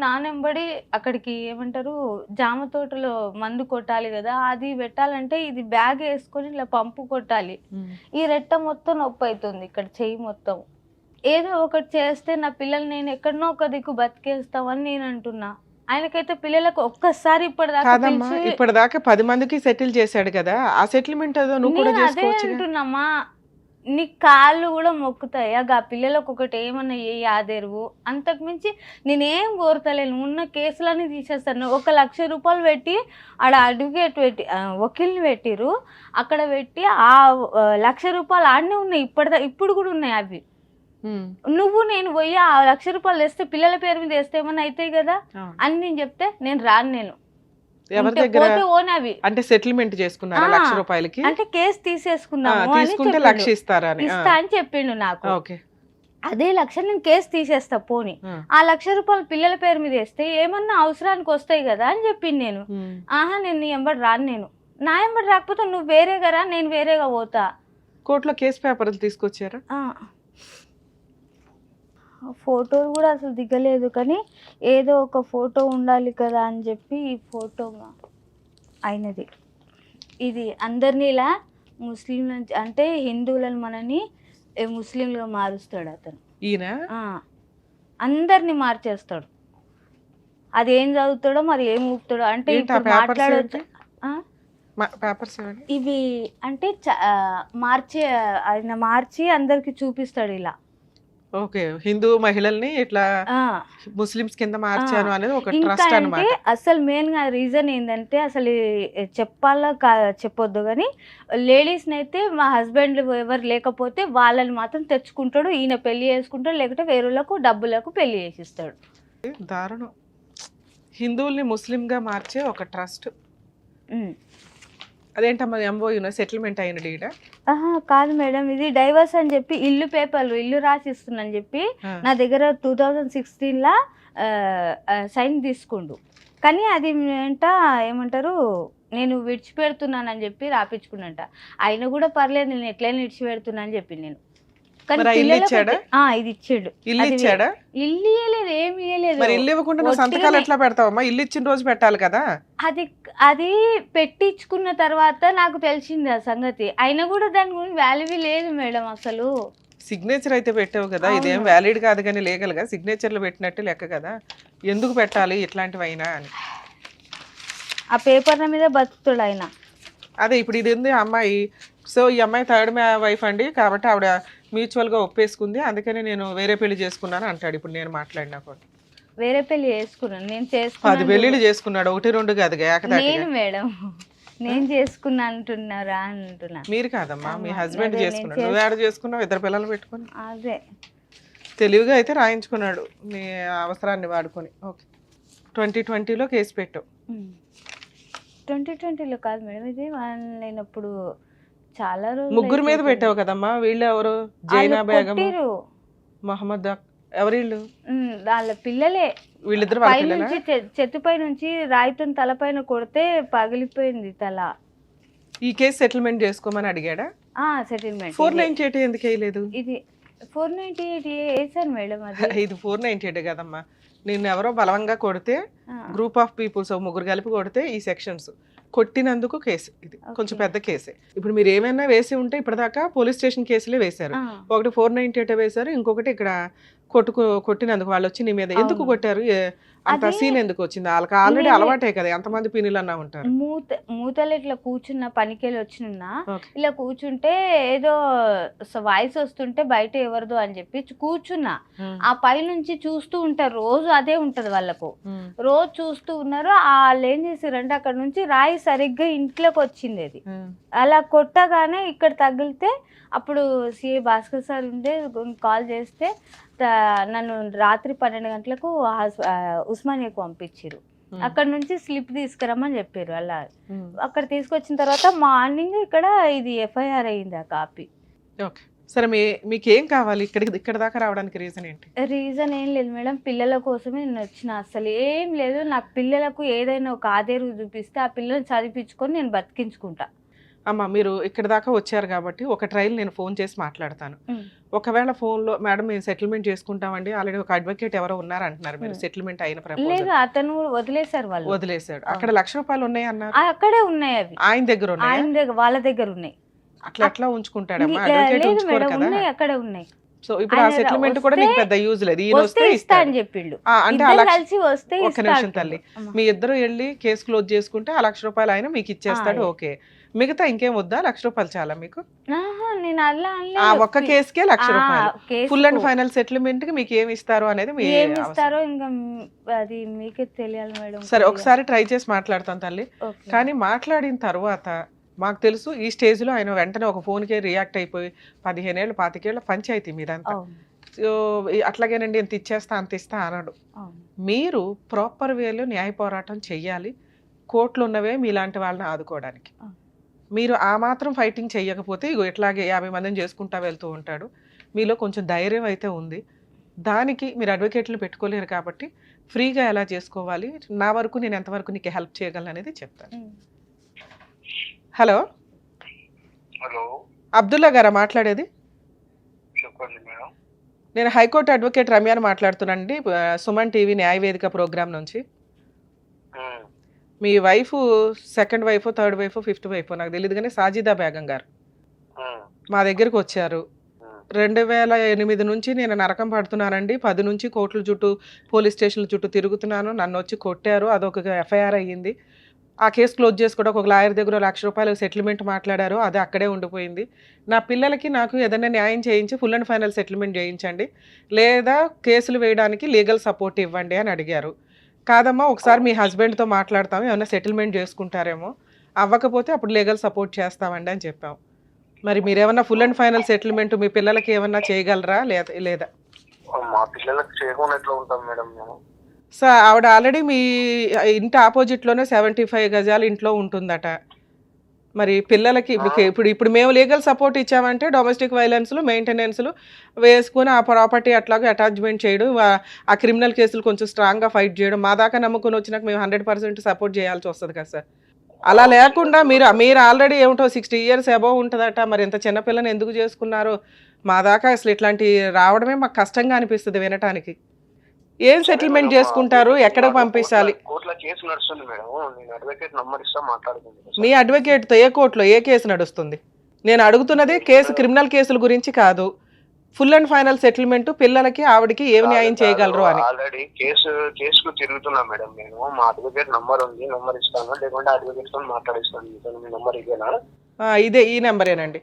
నానెంబడి అక్కడికి ఏమంటారు జామ తోటలో మందు కొట్టాలి కదా, అది పెట్టాలంటే ఇది బ్యాగ్ వేసుకొని ఇలా పంపు కొట్టాలి. ఈ రెట్ట మొత్తం నొప్పి అవుతుంది, ఇక్కడ చెయ్యి మొత్తం. ఏదో ఒకటి చేస్తే నా పిల్లలు నేను ఎక్కడనో ఒక దిక్కు బతికేస్తామని నేను అంటున్నా. ఆయనకైతే పిల్లలకు ఒక్కసారి ఇప్పటిదాకా 10 మందికి సెటిల్ చేశాడు కదా, ఆ సెటిల్మెంట్ ఏదో నువ్వు కూడా చేసుకోవచ్చు. అంటున్నామా, నీ కాళ్ళు కూడా మొక్కుతాయి ఆ పిల్లలకు ఒకటి ఏమన్నా ఏ ఆదేరువు. అంతకు మించి నేనేం కోరతలేను. ఉన్న కేసులన్నీ తీసేస్తాను. 1 లక్ష రూపాయలు పెట్టి ఆడ అడ్వకేట్ పెట్టి వకీల్ని పెట్టిరు, అక్కడ పెట్టి ఆ 1 లక్ష రూపాయలు ఆడనే ఉన్నాయి. ఇప్పుడు కూడా ఉన్నాయి అవి. నేను పోయి ఆ 1 లక్ష రూపాయలు వేస్తే పిల్లల పేరు మీద వేస్తే ఏమన్నా అవుతాయి కదా అని నేను చెప్తే నేను రాను. నేను ఎవరి దగ్గర అంటే సెటిల్మెంట్ చేసుకున్నారా 1 లక్ష రూపాయలకి? అంటే కేసు తీసేసుకున్నాము, తీసుకుంటే 1 లక్ష ఇస్తా అని చెప్పిండు నాకు. అదే 1 లక్ష నేను కేసు తీసేస్తా పోని, ఆ 1 లక్ష రూపాయలు పిల్లల పేరు మీద వేస్తే ఏమన్నా అవసరానికి వస్తాయి కదా అని చెప్పింది. నేను నేను నీ ఎంబడి రాను, నేను నా ఎంబడి రాకపోతే నువ్వు వేరేగా రా, నేను వేరేగా పోతా. కోర్టులో కేసు పేపర్లు తీసుకొచ్చారా? ఫోటోలు కూడా అసలు దిగలేదు, కానీ ఏదో ఒక ఫోటో ఉండాలి కదా అని చెప్పి ఈ ఫోటో అయినది. ఇది అందరినీ ఇలా ముస్లింల అంటే హిందువులను మనని ముస్లింలుగా మారుస్తాడు అతను. ఈయన అందరినీ మార్చేస్తాడు. అది ఏం చదువుతాడో మరి ఏం ఊపుతాడో. అంటే ఇప్పుడు మాట్లాడచ్చు ఇవి అంటే ఆయన మార్చి అందరికి చూపిస్తాడు ఇలా. ఓకే, హిందూ మహిళల్ని ఇట్లా ముస్లిమ్స్ కింద మార్చాను అనేది ఒక ట్రస్ట్ అన్నమాట. అసలు మెయిన్ గా రీజన్ ఏంటంటే అసలు చెప్పొద్దు కానీ లేడీస్ అయితే మా హస్బెండ్ ఎవరు లేకపోతే వాళ్ళని మాత్రం తెచ్చుకుంటాడు, ఈయన పెళ్లి చేసుకుంటాడు, లేకపోతే వేరేలకు డబ్బులకు పెళ్లి చేసిస్తాడు. దారుణం. హిందువుల్ని ముస్లిం గా మార్చే ఒక ట్రస్ట్. అదేంటమ్మా ఎంఓయూ సెటిల్మెంట్ అయిన డీడా? కాదు మేడం, ఇది డైవర్స్ అని చెప్పి ఇల్లు రాసిస్తుందని చెప్పి నా దగ్గర 2016 సైన్ తీసుకుండు. కానీ అది ఏమంటారు నేను విడిచిపెడుతున్నానని చెప్పి రాపించుకున్నట. అయినా కూడా పర్లేదు, నేను ఎట్లయినా విడిచిపెడుతున్నా అని చెప్పి నేను. ఇది ఇచ్చాడు. ఇల్లు ఇచ్చాడా? ఇల్లు ఇవ్వలేదు, ఏమి ఇవ్వలేదు. మరి ఇల్లు ఇవ్వకుండా నువ్వు సంతకాలు ఎట్లా పెడతావమ్మా? ఇల్లు ఇచ్చిన రోజు పెట్టాలి కదా. అది పెట్టించుకున్న తర్వాత నాకు తెలిసింది ఆ సంగతి. అయినా కూడా దాని గురించి వాల్యూ లేదు మేడం. అసలు సిగ్నేచర్ అయితే పెట్టావు కదా, ఇదేం వ్యాలిడ్ కాదు కానీ లీగల్ గా సిగ్నేచర్లు పెట్టినట్టు లెక్క కదా. ఎందుకు పెట్టాలి ఇట్లాంటివి అయినా అని ఆ పేపర్ల మీద బతుకుతాడు ఆయన. అదే ఇప్పుడు ఇది ఉంది అమ్మాయి. సో ఈ అమ్మాయి థర్డ్ వైఫ్ అండి, కాబట్టి ఆవిడ మ్యూచువల్ గా ఒప్పేసుకుంది, అందుకని నేను వేరే పెళ్లి చేసుకున్నాను అంటాడు. ఇప్పుడు నేను మాట్లాడినా కూడా వేరే పెళ్లి చేసుకున్నాను, నేను 10 పెళ్లిళ్ళు చేసుకున్నాడు, 1-2 కాదు నేను మేడం. నేను చేసుకున్నా అంటున్నారా అంటున్నా. మీరు కాదమ్మా, మీ హస్బెండ్ చేసుకున్నాడు. నువ్వు యాడ్ చేసుకున్నావు, 2 పిల్లలు పెట్టుకుని. అదే తెలివిగా అయితే రాయించుకున్నాడు నీ అవసరాన్ని వాడుకొని. ఓకే, 2020లో కేసు పెట్టావు. 2020లో కాదు మేడం, ఇది నేను అప్పుడు చాలా రోజులు ముగ్గురు మీద అయిపోతుంది. పెట్టావు కదమ్మా, వీళ్ళు ఎవరు? వాళ్ళు జైనా బేగం, కొట్టిర్రు. మహమ్మద్ ఎవరు వీళ్ళు? వాళ్ళ పిల్లలే. వీళ్ళిద్దరు వాళ్ళ పై పిల్లలా? నుంచి చెట్టుపై నుంచి రాయితో తలపైన కొడితే పగిలిపోయింది తల. ఈ కేసు సెటిల్మెంట్ చేసుకోమని అడిగాడా? సెటిల్మెంట్ 498 ఎందుకు వేయలేదు? ఇది 498 వేసాను మేడం. అది ఇది 498 కదమ్మా. నిన్ను ఎవరో బలవంగా కొడితే, ఆ, గ్రూప్ ఆఫ్ పీపుల్స్ ముగ్గురు కలిపి కొడితే ఈ సెక్షన్స్ కొట్టినందుకు కేసు. ఇది కొంచెం Okay. పెద్ద కేసే. ఇప్పుడు మీరు ఏమైనా వేసి ఉంటే ఇప్పటిదాకా పోలీస్ స్టేషన్ కేసులే వేశారు. ఆ. ఒకటి 498 వేశారు, ఇంకొకటి ఇక్కడ కొట్టినందుకు వాళ్ళు వచ్చి నీ మీద ఎందుకు అవును. కొట్టారు? అంత అది సీన్ ఎందుకు వచ్చింది? వాళ్ళకి ఆల్రెడీ నేను- అలవాటే కదా, ఎంతమంది పిన్నులు అన్నా ఉంటారు. మూతలు ఇట్లా కూర్చున్న పనికెళ్ళి వచ్చిన Okay. ఇలా కూర్చుంటే ఏదో వాయిస్ వస్తుంటే బయట ఎవరిదో అని చెప్పి కూర్చున్నా. ఆ పై నుంచి చూస్తూ ఉంటారు, రోజు అదే ఉంటది వాళ్ళకు. రోజు చూస్తూ ఉన్నారు. వాళ్ళు ఏం చేసారంటే అక్కడ నుంచి రాయి సరిగ్గా ఇంట్లోకి వచ్చింది. అది అలా కొట్టగానే ఇక్కడ తగిలితే అప్పుడు సిఐ భాస్కర్ సార్ ఉండే కాల్ చేస్తే నన్ను రాత్రి 12 గంటలకు ఉస్మానియాకు పంపించారు. అక్కడ నుంచి స్లిప్ తీసుకురమ్మని చెప్పారు. అలా అక్కడ తీసుకొచ్చిన తర్వాత మార్నింగ్ ఇక్కడ ఇది ఎఫ్ఐఆర్ అయింది ఆ కాపీ. ఓకే, సరే మీకేం కావాలి? ఇక్కడ దాకా రావడానికి రీజన్ ఏంటి? రీజన్ ఏం లేదు మేడం, పిల్లల కోసమే నేను వచ్చిన. అసలు ఏం లేదు, నాకు పిల్లలకు ఏదైనా ఒక ఆదేరు చూపిస్తే ఆ పిల్లల్ని చదివించుకొని నేను బతికించుకుంటా. అమ్మ, మీరు ఇక్కడ దాకా వచ్చారు కాబట్టి ఒక ట్రయల్ నేను ఫోన్ చేసి మాట్లాడతాను. ఒకవేళ ఫోన్లో మేడం మేము సెటిల్మెంట్ చేసుకుంటామండి, ఆల్రెడీ ఒక అడ్వకేట్ ఎవరో ఉన్నారు అంటున్నారు, మీరు సెటిల్మెంట్ అయిన లేదు, ప్రపోజల్ అతను వదిలేశారు. వాళ్ళు వదిలేశాడు. అక్కడ ₹1,00,000 ఉన్నాయి అన్నారు, అక్కడే ఉన్నాయి. అవి ఆయన దగ్గర ఉన్నాయి. ఆయన దగ్గర, వాళ్ళ దగ్గర ఉన్నాయి. అట్లా ఎట్లా ఉంచుకుంటాడమ్మా? లేదు అడ్వకేట్ ఉంచుకోరు మేడం, కదా. ఉన్నాయి, అక్కడే ఉన్నాయి. సో ఇప్పుడు ఆ ఆయన సెటిల్మెంట్ కూడా వస్తే- నీకు పెద్ద యూజ్ లేదు. ఈయన వస్తే వస్తే ఇస్తా అని ఇస్తాడు. చెప్పిండు. అంటే ఇద్దరు కలిసి వస్తే ఒక్క ఇస్తా నిమిషం అంటుండు. తల్లి, అమ్మ. మీ ఇద్దరు వెళ్ళి కేసు క్లోజ్ చేసుకుంటే ఆ ₹1,00,000 ఆయన మీకు ఇచ్చేస్తాడు. ఆ, ఓకే, మిగతా ఇంకేం వద్దా? ₹1,00,000 చాలా మీకు? ఆహా, నేను అలా ఆ అనలేదు. ఒక్క కేసుకే ₹1,00,000. కేసుకు ఫుల్ అండ్ ఫైనల్ సెటిల్మెంట్ కి మీకు ఏమి ఇస్తారు అనేది మీ ఏమి అవసరం. ఇస్తారో ఇంకా అది మీకే తెలియాలి మేడం. సరే, ఒకసారి ట్రై చేసి మాట్లాడతాను తల్లి. ఓకే. కానీ మాట్లాడిన తర్వాత మాకు తెలుసు ఈ స్టేజ్ లో ఆయన వెంటనే ఒక ఫోన్ కి రియాక్ట్ అయిపోయి 15 ఏళ్ళు 25 ఏళ్ళ పంచాయతీ మీదంతా. అవును, సో అట్లాగేనండి ఇంత ఇచ్చేస్తా అంత ఇస్తా అనడు. అవును. మీరు ప్రాపర్ వేలో న్యాయ పోరాటం చెయ్యాలి. కోర్టులు ఉన్నవే మీలాంటి వాళ్ళని ఆదుకోవడానికి. అవును. మీరు ఆ మాత్రం ఫైటింగ్ చెయ్యకపోతే ఇగో ఇట్లాగే 50 మందిని చేసుకుంటా వెళ్తూ ఉంటాడు. మీలో కొంచెం ధైర్యం అయితే ఉంది. దానికి మీరు అడ్వకేట్లు పెట్టుకోలేరు కాబట్టి ఫ్రీగా ఎలా చేసుకోవాలి, నా వరకు నేను ఎంతవరకు నీకు హెల్ప్ చేయగలను అనేది చెప్తాను. ఉమ్. హలో, హలో, అబ్దుల్లా గారా మాట్లాడేది? చెప్పండి మేడం. నేను హైకోర్టు అడ్వకేట్ రమ్యాని మాట్లాడుతున్నానండి, సుమన్ టీవీ న్యాయవేదిక ప్రోగ్రామ్ నుంచి. మీ wife second wife, third wife, fifth wife నాకు తెలియదు కానీ సాజిదా బేగం గారు మా దగ్గరకు వచ్చారు. 2008 నుంచి నేను నరకం పడుతున్నానండి, 10 నుంచి కోర్టుల చుట్టూ పోలీస్ స్టేషన్ల చుట్టూ తిరుగుతున్నాను, నన్ను వచ్చి కొట్టారు, అదొక ఎఫ్ఐఆర్ అయ్యింది. ఆ కేసు క్లోజ్ చేసుకోవడం ఒక లాయర్ దగ్గర ₹1,00,000 సెటిల్మెంట్ మాట్లాడారు, అది అక్కడే ఉండిపోయింది. నా పిల్లలకి నాకు ఏదైనా న్యాయం చేయించి ఫుల్ అండ్ ఫైనల్ సెటిల్మెంట్ చేయించండి, లేదా కేసులు వేయడానికి లీగల్ సపోర్ట్ ఇవ్వండి అని అడిగారు. కాదమ్మా, ఒకసారి మీ హస్బెండ్తో మాట్లాడతాము, ఏమైనా సెటిల్మెంట్ చేసుకుంటారేమో, అవ్వకపోతే అప్పుడు లీగల్ సపోర్ట్ చేస్తామండి అని చెప్పాం. మరి మీరేమన్నా ఫుల్ అండ్ ఫైనల్ సెటిల్మెంట్ మీ పిల్లలకి ఏమన్నా చేయగలరా లేదా? మా పిల్లలకు చేయకుండా ఎట్లా ఉంటాం మేడం మేము? సో ఆవిడ ఆల్రెడీ మీ ఇంటి ఆపోజిట్లోనే 75 గజాలు ఇంట్లో ఉంటుందట. మరి పిల్లలకి ఇప్పుడు మేము లీగల్ సపోర్ట్ ఇచ్చామంటే డొమెస్టిక్ వైలెన్స్లు మెయింటెనెన్స్లు వేసుకుని ఆ ప్రాపర్టీ అట్లాగే అటాచ్మెంట్ చేయడం, ఆ క్రిమినల్ కేసులు కొంచెం స్ట్రాంగ్గా ఫైట్ చేయడం, మా దాకా నమ్ముకొని వచ్చినాక మేము 100% సపోర్ట్ చేయాల్సి వస్తుంది కదా సార్. అలా లేకుండా మీరు ఆల్రెడీ ఏమిటో 60 years అబోవ్ ఉంటుందట, మరి ఇంత చిన్నపిల్లని ఎందుకు చేసుకున్నారు? మా దాకా అసలు ఇట్లాంటి రావడమే మాకు కష్టంగా అనిపిస్తుంది వినటానికి. ఏం సెటిల్మెంట్ చేసుకుంటారు, ఎక్కడికి పంపించాలి? కోర్టులో కేసు నడుస్తుంది మేడం, నేను అడ్వకేట్ నంబర్ ఇస్తా మాట్లాడుకుంటాను. మీ అడ్వకేట్తో ఏ కోర్టులో ఏ కేసు నడుస్తుంది? నేను అడుగుతున్నది కేసు, క్రిమినల్ కేసుల గురించి కాదు, ఫుల్ అండ్ ఫైనల్ సెటిల్మెంట్ పిల్లలకి ఆవిడకి ఏం న్యాయం చేయగలరు అని. ఆల్రెడీ కేసుకు తిరుగుతున్నా మేడం నేను. మా అడ్వకేట్ నంబర్ ఉంది, నంబర్ ఇస్తాను, లేకుంటే అడ్వకేట్ తో మాట్లాడిస్తాను. మీ నంబర్ ఇదేనా? ఇదే, ఈ నెంబరేనండి.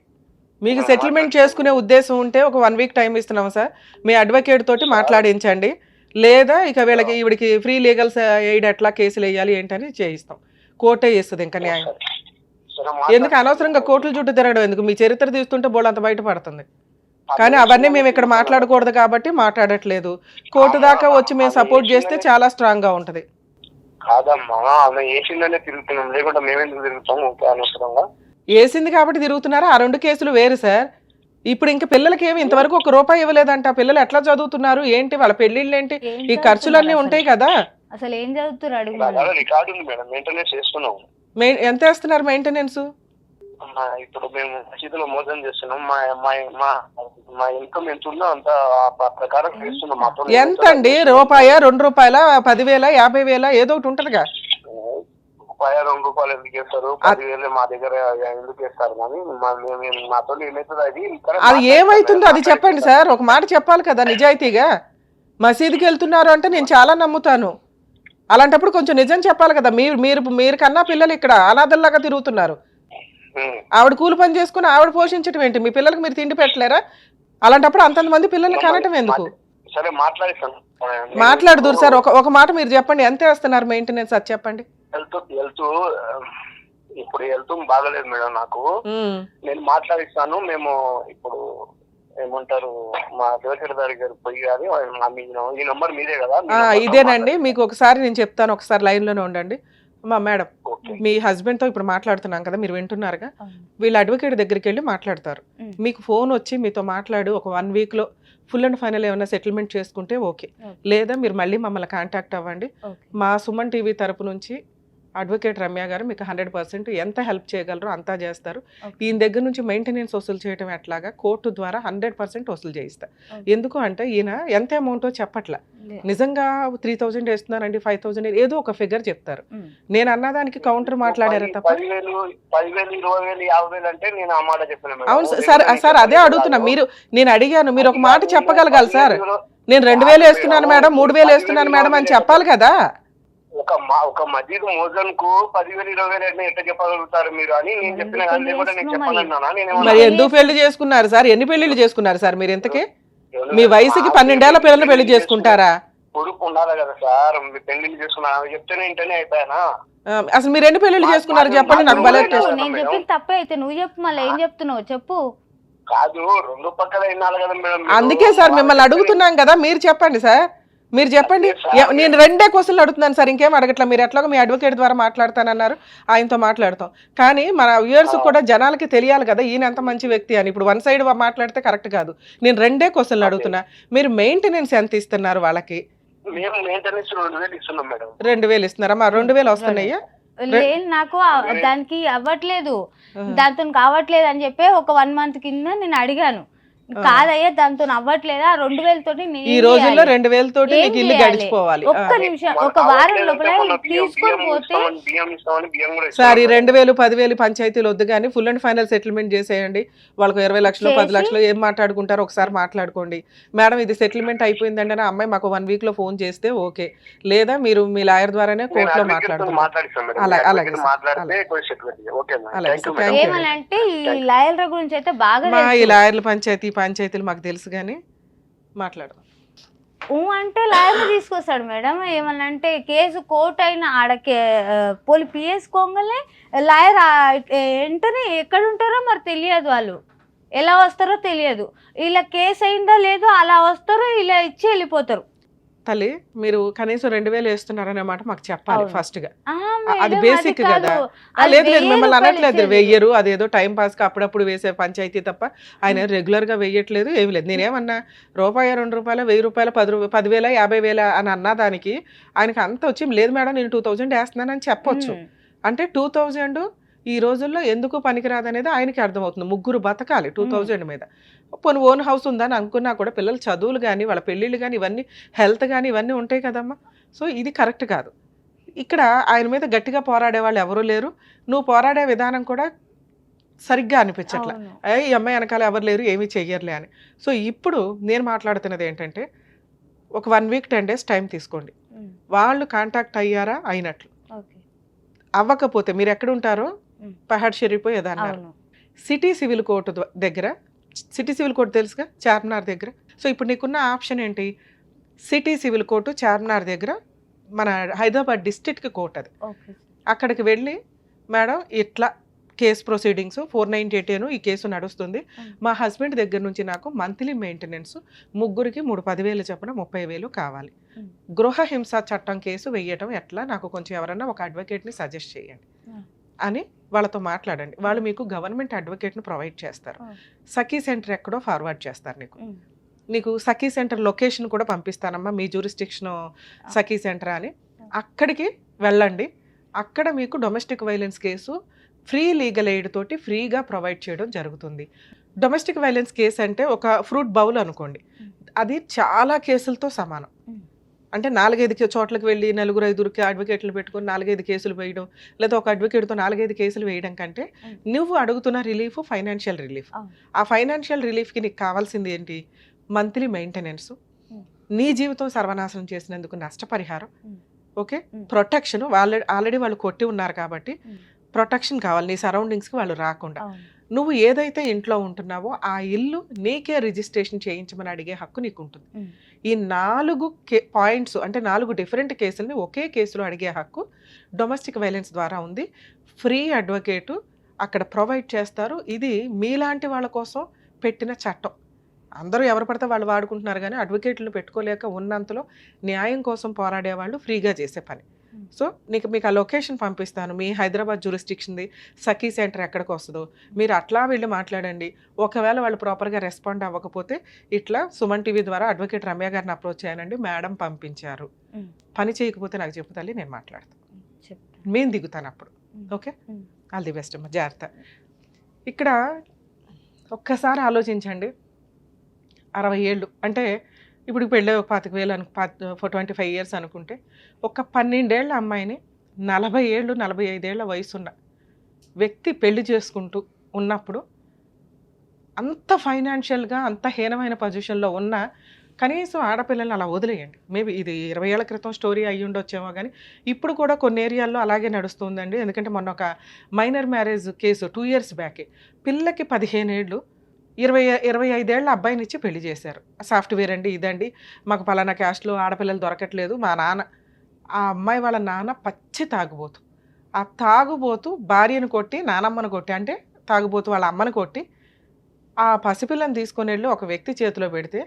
మీకు సెటిల్మెంట్ చేసుకునే ఉద్దేశం ఉంటే ఒక 1 week టైం ఇస్తున్నాం సార్, మీ అడ్వకేట్ తోటి మాట్లాడించండి, లేదా ఇక ఈవిడికి ఫ్రీ లీగల్ ఎయిడ్ ఎట్లా కేసులు వేయాలి ఏంటని చేయిస్తాం. కోర్టే చేస్తుంది ఇంకా న్యాయం. ఎందుకు అనవసరంగా కోర్టుల చుట్టూ తిరగడం ఎందుకు? మీ చరిత్ర తీస్తుంటే బోళ్ళంత బయటపడుతుంది. కానీ అవన్నీ మేము ఇక్కడ మాట్లాడకూడదు కాబట్టి మాట్లాడట్లేదు. కోర్టు దాకా వచ్చి మేము సపోర్ట్ చేస్తే చాలా స్ట్రాంగ్ గా ఉంటది. కాదమ్మా, ఆమె ఏసీలోనే తిరుగుతున్నాం, లేకుంటే మేమెందుకు తిరుగుతాం అనవసరంగా? వేసింది కాబట్టి తిరుగుతున్నారా? ఆ 2 కేసులు వేరు సార్. ఇప్పుడు ఇంకా పిల్లలకి ఏమి ఇంతవరకు ₹1 ఇవ్వలేదంట. పిల్లలు ఎట్లా చదువుతున్నారు ఏంటి, వాళ్ళ పెళ్లిళ్ళు ఏంటి, ఏం ఈ ఖర్చులన్నీ చదువుతున్నారు ఉంటాయి కదా. అసలు ఏం చదువుతున్నారు అడుగు అలా రికార్డు ఉంది మేడం, మెయింటెనెన్స్ చేస్తున్నాం. ఎంత వేస్తున్నారు మెయింటెనెన్స్? ఇప్పుడు మేము మసీదులో మోసం చేస్తున్నాం. మా మా మా మా ఇన్కమ్ ఎంత ఉందో అంత ఆ ప్రకారం చేస్తున్నాం. మాతో ఎంత అండి? ₹1, ₹2, ₹10,000, ₹50,000 ఏదో ఒకటి ఉంటదిగా. ₹2 ఎందుకు వేస్తారు? 10,000 మా దగ్గర ఎందుకు వేస్తారు? కానీ మాతో ఏమవుతుంది అది ఏమైతుందో అది చెప్పండి సార్. ఒక మాట చెప్పాలి కదా నిజాయితీగా. మసీదుకి వెళ్తున్నారు అంటే నేను చాలా నమ్ముతాను. అలాంటప్పుడు కొంచెం నిజం చెప్పాలి కదా. మీరు కన్నా పిల్లలు ఇక్కడ అనాథల్లాగా తిరుగుతున్నారు. ఆవిడ కూలి పని చేసుకుని ఆవిడ పోషించడం ఏంటి? మీ పిల్లలకి మీరు తిండి పెట్టలేరా? అలాంటప్పుడు అంతమంది పిల్లల్ని కనటం ఎందుకు? సరే మాట్లాడిస్తాను. మాట్లాడుదురు సార్. ఒక మాట మీరు చెప్పండి, ఎంత వేస్తున్నారు మెయింటెనెన్స్ అది చెప్పండి. ఇప్పుడు హెల్త్ బాగలేదు మేడం నాకు. నేను మాట్లాడిస్తాను. మేము ఇప్పుడు ఏమంటారు మా దేవచరదారి గారు పోయి గారి ఈ నంబర్ మీదే కదా? ఇదేనండి. మీకు ఒకసారి నేను చెప్తాను, ఒకసారి లైన్ లోనే ఉండండి. మేడం, మీ హస్బెండ్ తో ఇప్పుడు మాట్లాడుతున్నాం కదా, మీరు వింటున్నారుగా. వీళ్ళ అడ్వకేట్ దగ్గరికి వెళ్ళి మాట్లాడతారు. మీకు ఫోన్ వచ్చి మీతో మాట్లాడు ఒక 1 week లో ఫుల్ అండ్ ఫైనల్ ఏమైనా సెటిల్మెంట్ చేసుకుంటే ఓకే. లేదా మీరు మళ్ళీ మమ్మల్ని కాంటాక్ట్ అవ్వండి. మా సుమన్ టీవీ తరపు నుంచి అడ్వకేట్ రమ్య గారు మీకు 100% ఎంత హెల్ప్ చేయగలరో అంతా చేస్తారు. ఈయన దగ్గర నుంచి మెయింటెనెన్స్ వసూలు చేయడం ఎట్లాగా కోర్టు ద్వారా 100% వసూలు చేయిస్తారు. ఎందుకు అంటే ఈయన ఎంత అమౌంటో చెప్పట్లా. నిజంగా 3,000 వేస్తున్నారండి, 5,000 ఏదో ఒక ఫిగర్ చెప్తారు. నేను అన్నదానికి కౌంటర్ మాట్లాడారు తప్ప. 10,000, 20,000, 50,000 అంటే నేను ఆ మాట చెప్పాను. అవును సార్, అదే అడుగుతున్నా. నేను అడిగాను, మీరు ఒక మాట చెప్పగలగాలి సార్. నేను 2,000 వేస్తున్నాను మేడం, 3,000 వేస్తున్నాను మేడం అని చెప్పాలి కదా. ఒక మసీదు మోజన్ కు 10,000, 20,000 ఎట్లా చెప్పగలుగుతారు మీరు అని నేను చెప్పిన. నేను చెప్పాలన్నా మరి ఎందుకు పెళ్లి చేసుకున్నారు సార్? ఎన్ని పెళ్లిళ్ళు చేసుకున్నారు సార్ మీరు? ఇంతకీ మీ వయసుకి 12 ఏళ్ల పిల్లల్ని పెళ్లి చేసుకుంటారా? కొడుకు ఉండాలి కదా సార్. మీ పెళ్లిళ్ళు చేసుకున్నా చెప్తేనే ఇంటనే అయిపోయానా? అసలు మీరు ఎన్ని పెళ్లిళ్ళు చేసుకున్నారు చెప్పండి నాకు. భలే నేను చెప్పింది తప్పే అయితే నువ్వు చెప్పు, మళ్ళీ ఏం చెప్తున్నావు చెప్పు. కాదు, 2 పక్కల వినాలి కదా మేడం. అందుకే సార్ మిమ్మల్ని అడుగుతున్నాం కదా, మీరు చెప్పండి సార్. మీరు చెప్పండి. నేను 2 క్వశ్చన్లు అడుగుతున్నాను సార్, ఇంకేం అడగట్లా. మీరు ఎట్లాగో మీ అడ్వకేట్ ద్వారా మాట్లాడతానన్నారు, ఆయనతో మాట్లాడతాం. కానీ మన వ్యూయర్స్ కూడా జనాలకి తెలియాలి కదా ఈయన ఎంత మంచి వ్యక్తి అని. ఇప్పుడు 1 side మాట్లాడితే కరెక్ట్ కాదు. నేను 2 క్వశ్చన్లు అడుగుతున్నా. మీరు మెయింటెనెన్స్ ఎంత ఇస్తున్నారు వాళ్ళకి? 2,000 ఇస్తున్నారా? మా 2,000 వస్తున్నాయ్యా? లేదు, నాకు దానికి అవ్వట్లేదు, దాంతో కావట్లేదు అని చెప్పి ఒక 1 month కింద నేను అడిగాను. కాదయ్యా దాంతో అవ్వట్లేదా, 2,000 తోటి ఈ రోజుల్లో 2,000 తోటి నీకు ఇల్లు గడిచిపోవాలి. ఒక్క నిమిషం, ఒక వారం లోపల తీసుకొని పోతే సార్ ఈ 2,000, 10,000 పంచాయతీలు వద్దు కానీ ఫుల్ అండ్ ఫైనల్ సెటిల్మెంట్ చేసేయండి. వాళ్ళకు 20 లక్షలు, 10 లక్షలు ఏం మాట్లాడుకుంటారో ఒకసారి మాట్లాడుకోండి. మేడం ఇది సెటిల్మెంట్ అయిపోయిందండి అని అమ్మాయి మాకు 1 week లో ఫోన్ చేస్తే ఓకే. లేదా మీరు మీ లాయర్ ద్వారానే కోర్టులో మాట్లాడుతున్నారు. అలాగే ఏమనంటే ఈ లాయర్ల గురించి అయితే బాగా ఈ లాయర్ల పంచాయతీలు మాకు తెలుసు కానీ మాట్లాడదాం. అంటే లాయర్ని తీసుకొస్తాడు మేడం. ఏమనంటే కేసు కోర్టు అయినా ఆడకే పోలి పిఎస్కోగానే లాయర్ వెంటనే ఎక్కడ ఉంటారో మరి తెలియదు, వాళ్ళు ఎలా వస్తారో తెలియదు. ఇలా కేసు అయిందో లేదో అలా వస్తారో ఇలా ఇచ్చి వెళ్ళిపోతారు. తల్లి మీరు కనీసం 2,000 వేస్తున్నారనే మాట మాకు చెప్పాలి ఫస్ట్ గా. అది బేసిక్ కదా. లేదు మిమ్మల్ని అనట్లేదు, వెయ్యరు అదేదో టైం పాస్ కి అప్పుడప్పుడు వేసే పంచాయతీ తప్ప ఆయన రెగ్యులర్ గా వేయట్లేదు, ఏమి లేదు. నేనేమన్నా ₹1, ₹2, ₹1,000, ₹10,000, ₹50,000 అని అన్నా దానికి ఆయనకి అంత వచ్చి లేదు మేడం నేను 2,000 వేస్తున్నానని చెప్పొచ్చు. అంటే 2,000 ఈ రోజుల్లో ఎందుకు పనికిరాదు అనేది ఆయనకి అర్థమవుతుంది. 3 బతకాలి 2,000 మీద. పోనీ ఓన్ హౌస్ ఉందని అనుకున్నా కూడా పిల్లల చదువులు కానీ వాళ్ళ పెళ్ళిళ్ళు కానీ ఇవన్నీ హెల్త్ కానీ ఇవన్నీ ఉంటాయి కదమ్మా. సో ఇది కరెక్ట్ కాదు. ఇక్కడ ఆయన మీద గట్టిగా పోరాడే వాళ్ళు ఎవరూ లేరు. నువ్వు పోరాడే విధానం కూడా సరిగ్గా అనిపించట్లే. ఈ అమ్మాయి వెనకాల ఎవరు లేరు, ఏమీ చెయ్యర్లే అని. సో ఇప్పుడు నేను మాట్లాడుతున్నది ఏంటంటే ఒక 1 week 10 days టైం తీసుకోండి. వాళ్ళు కాంటాక్ట్ అయ్యారా అయినట్లు, అవ్వకపోతే మీరు ఎక్కడ ఉంటారో Pahad Sharif ఏదన్నారు city civil court దగ్గర. సిటీ సివిల్ కోర్టు తెలుసుగా, చార్మినార్ దగ్గర. సో ఇప్పుడు నీకున్న ఆప్షన్ ఏంటి? సిటీ సివిల్ కోర్టు చార్మినార్ దగ్గర మన హైదరాబాద్ డిస్ట్రిక్ట్ కోర్టు అది. అక్కడికి వెళ్ళి మేడం ఇట్లా కేసు ప్రొసీడింగ్స్ 498 ఈ కేసు నడుస్తుంది. మా హస్బెండ్ దగ్గర నుంచి నాకు మంత్లీ మెయింటెనెన్స్ 3కి 10,000 చొప్పున 30,000 కావాలి. గృహ హింస చట్టం కేసు వేయటం ఎట్లా, నాకు కొంచెం ఎవరన్నా ఒక అడ్వకేట్ని సజెస్ట్ చేయండి. అని వాళ్ళతో మాట్లాడండి. వాళ్ళు మీకు గవర్నమెంట్ అడ్వకేట్ను ప్రొవైడ్ చేస్తారు. సఖీ సెంటర్ ఎక్కడో ఫార్వర్డ్ చేస్తారు నీకు సఖీ సెంటర్ లొకేషన్ కూడా పంపిస్తానమ్మా, మీ జ్యూరిస్డిక్షన్ సఖీ సెంటర్ అని. అక్కడికి వెళ్ళండి. అక్కడ మీకు domestic violence case free legal aid తోటి ఫ్రీగా ప్రొవైడ్ చేయడం జరుగుతుంది. డొమెస్టిక్ వైలెన్స్ కేసు అంటే ఒక ఫ్రూట్ బౌల్ అనుకోండి, అది చాలా కేసులతో సమానం. అంటే 4-5 చోట్లకి వెళ్ళి 4-5 అడ్వకేట్లు పెట్టుకొని 4-5 కేసులు వేయడం, లేదా ఒక అడ్వకేట్తో 4-5 కేసులు వేయడం కంటే నువ్వు అడుగుతున్న రిలీఫ్ ఫైనాన్షియల్ రిలీఫ్. ఆ ఫైనాన్షియల్ రిలీఫ్కి నీకు కావాల్సింది ఏంటి? మంత్లీ మెయింటెనెన్స్, నీ జీవితం సర్వనాశనం చేసినందుకు నష్టపరిహారం, ఓకే, ప్రొటెక్షన్. ఆల్రెడీ వాళ్ళు కొట్టి ఉన్నారు కాబట్టి ప్రొటెక్షన్ కావాలి, నీ సరౌండింగ్స్కి వాళ్ళు రాకుండా. నువ్వు ఏదైతే ఇంట్లో ఉంటున్నావో ఆ ఇల్లు నీకే రిజిస్ట్రేషన్ చేయించమని అడిగే హక్కు నీకు ఉంటుంది. ఈ 4 పాయింట్స్ అంటే 4 డిఫరెంట్ కేసులని ఒకే కేసులో అడిగే హక్కు డొమెస్టిక్ వైలెన్స్ ద్వారా ఉంది. ఫ్రీ అడ్వకేటు అక్కడ ప్రొవైడ్ చేస్తారు. ఇది మీలాంటి వాళ్ళ కోసం పెట్టిన చట్టం. అందరూ ఎవరు పడితే వాళ్ళు వాడుకుంటున్నారు, కానీ అడ్వకేట్లు పెట్టుకోలేక ఉన్నంతలో న్యాయం కోసం పోరాడే వాళ్ళు ఫ్రీగా చేసే పని. సో మీకు ఆ లొకేషన్ పంపిస్తాను, మీ హైదరాబాద్ జ్యూరిస్డిక్షన్ది సఖీ సెంటర్ ఎక్కడికి వస్తుందో మీరు అట్లా వెళ్ళి మాట్లాడండి. ఒకవేళ వాళ్ళు ప్రాపర్గా రెస్పాండ్ అవ్వకపోతే ఇట్లా సుమన్ టీవీ ద్వారా అడ్వకేట్ రమ్య గారిని అప్రోచ్ చేయనండి, మేడం పంపించారు, పని చేయకపోతే నాకు చెప్పు తల్లి, నేను మాట్లాడతాను, మేము దిగుతాను అప్పుడు. ఓకే, ఆల్ ది బెస్ట్ అమ్మా, జాగ్రత్త. ఇక్కడ ఒక్కసారి ఆలోచించండి, 60 ఏళ్ళు అంటే ఇప్పుడు పెళ్ళి 25,000 25 years అనుకుంటే, ఒక 12 ఏళ్ల అమ్మాయిని 40 ఏళ్ళు 45 ఏళ్ల వయసున్న వ్యక్తి పెళ్లి చేసుకుంటూ ఉన్నప్పుడు అంత ఫైనాన్షియల్గా అంత హీనమైన పొజిషన్లో ఉన్న కనీసం ఆడపిల్లల్ని అలా వదిలేయండి. మేబీ ఇది 20 ఏళ్ల క్రితం స్టోరీ అయ్యి ఉండొచ్చేమో, కానీ ఇప్పుడు కూడా కొన్ని ఏరియాల్లో అలాగే నడుస్తుందండి. ఎందుకంటే మొన్న ఒక మైనర్ మ్యారేజ్ కేసు 2 years బ్యాకే, పిల్లకి 15 ఏళ్ళు 25 ఏళ్ల అబ్బాయిని ఇచ్చి పెళ్లి చేశారు. సాఫ్ట్వేర్ అండి, ఇదండి, మాకు పలానా క్యాస్ట్లో ఆడపిల్లలు దొరకట్లేదు. మా నాన్న, ఆ అమ్మాయి వాళ్ళ నాన్న పచ్చి తాగుబోతు. ఆ తాగుబోతు భార్యను కొట్టి, నానమ్మను కొట్టి, అంటే తాగుబోతు వాళ్ళ అమ్మను కొట్టి ఆ పసిపిల్లని తీసుకొని వెళ్ళి ఒక వ్యక్తి చేతిలో పెడితే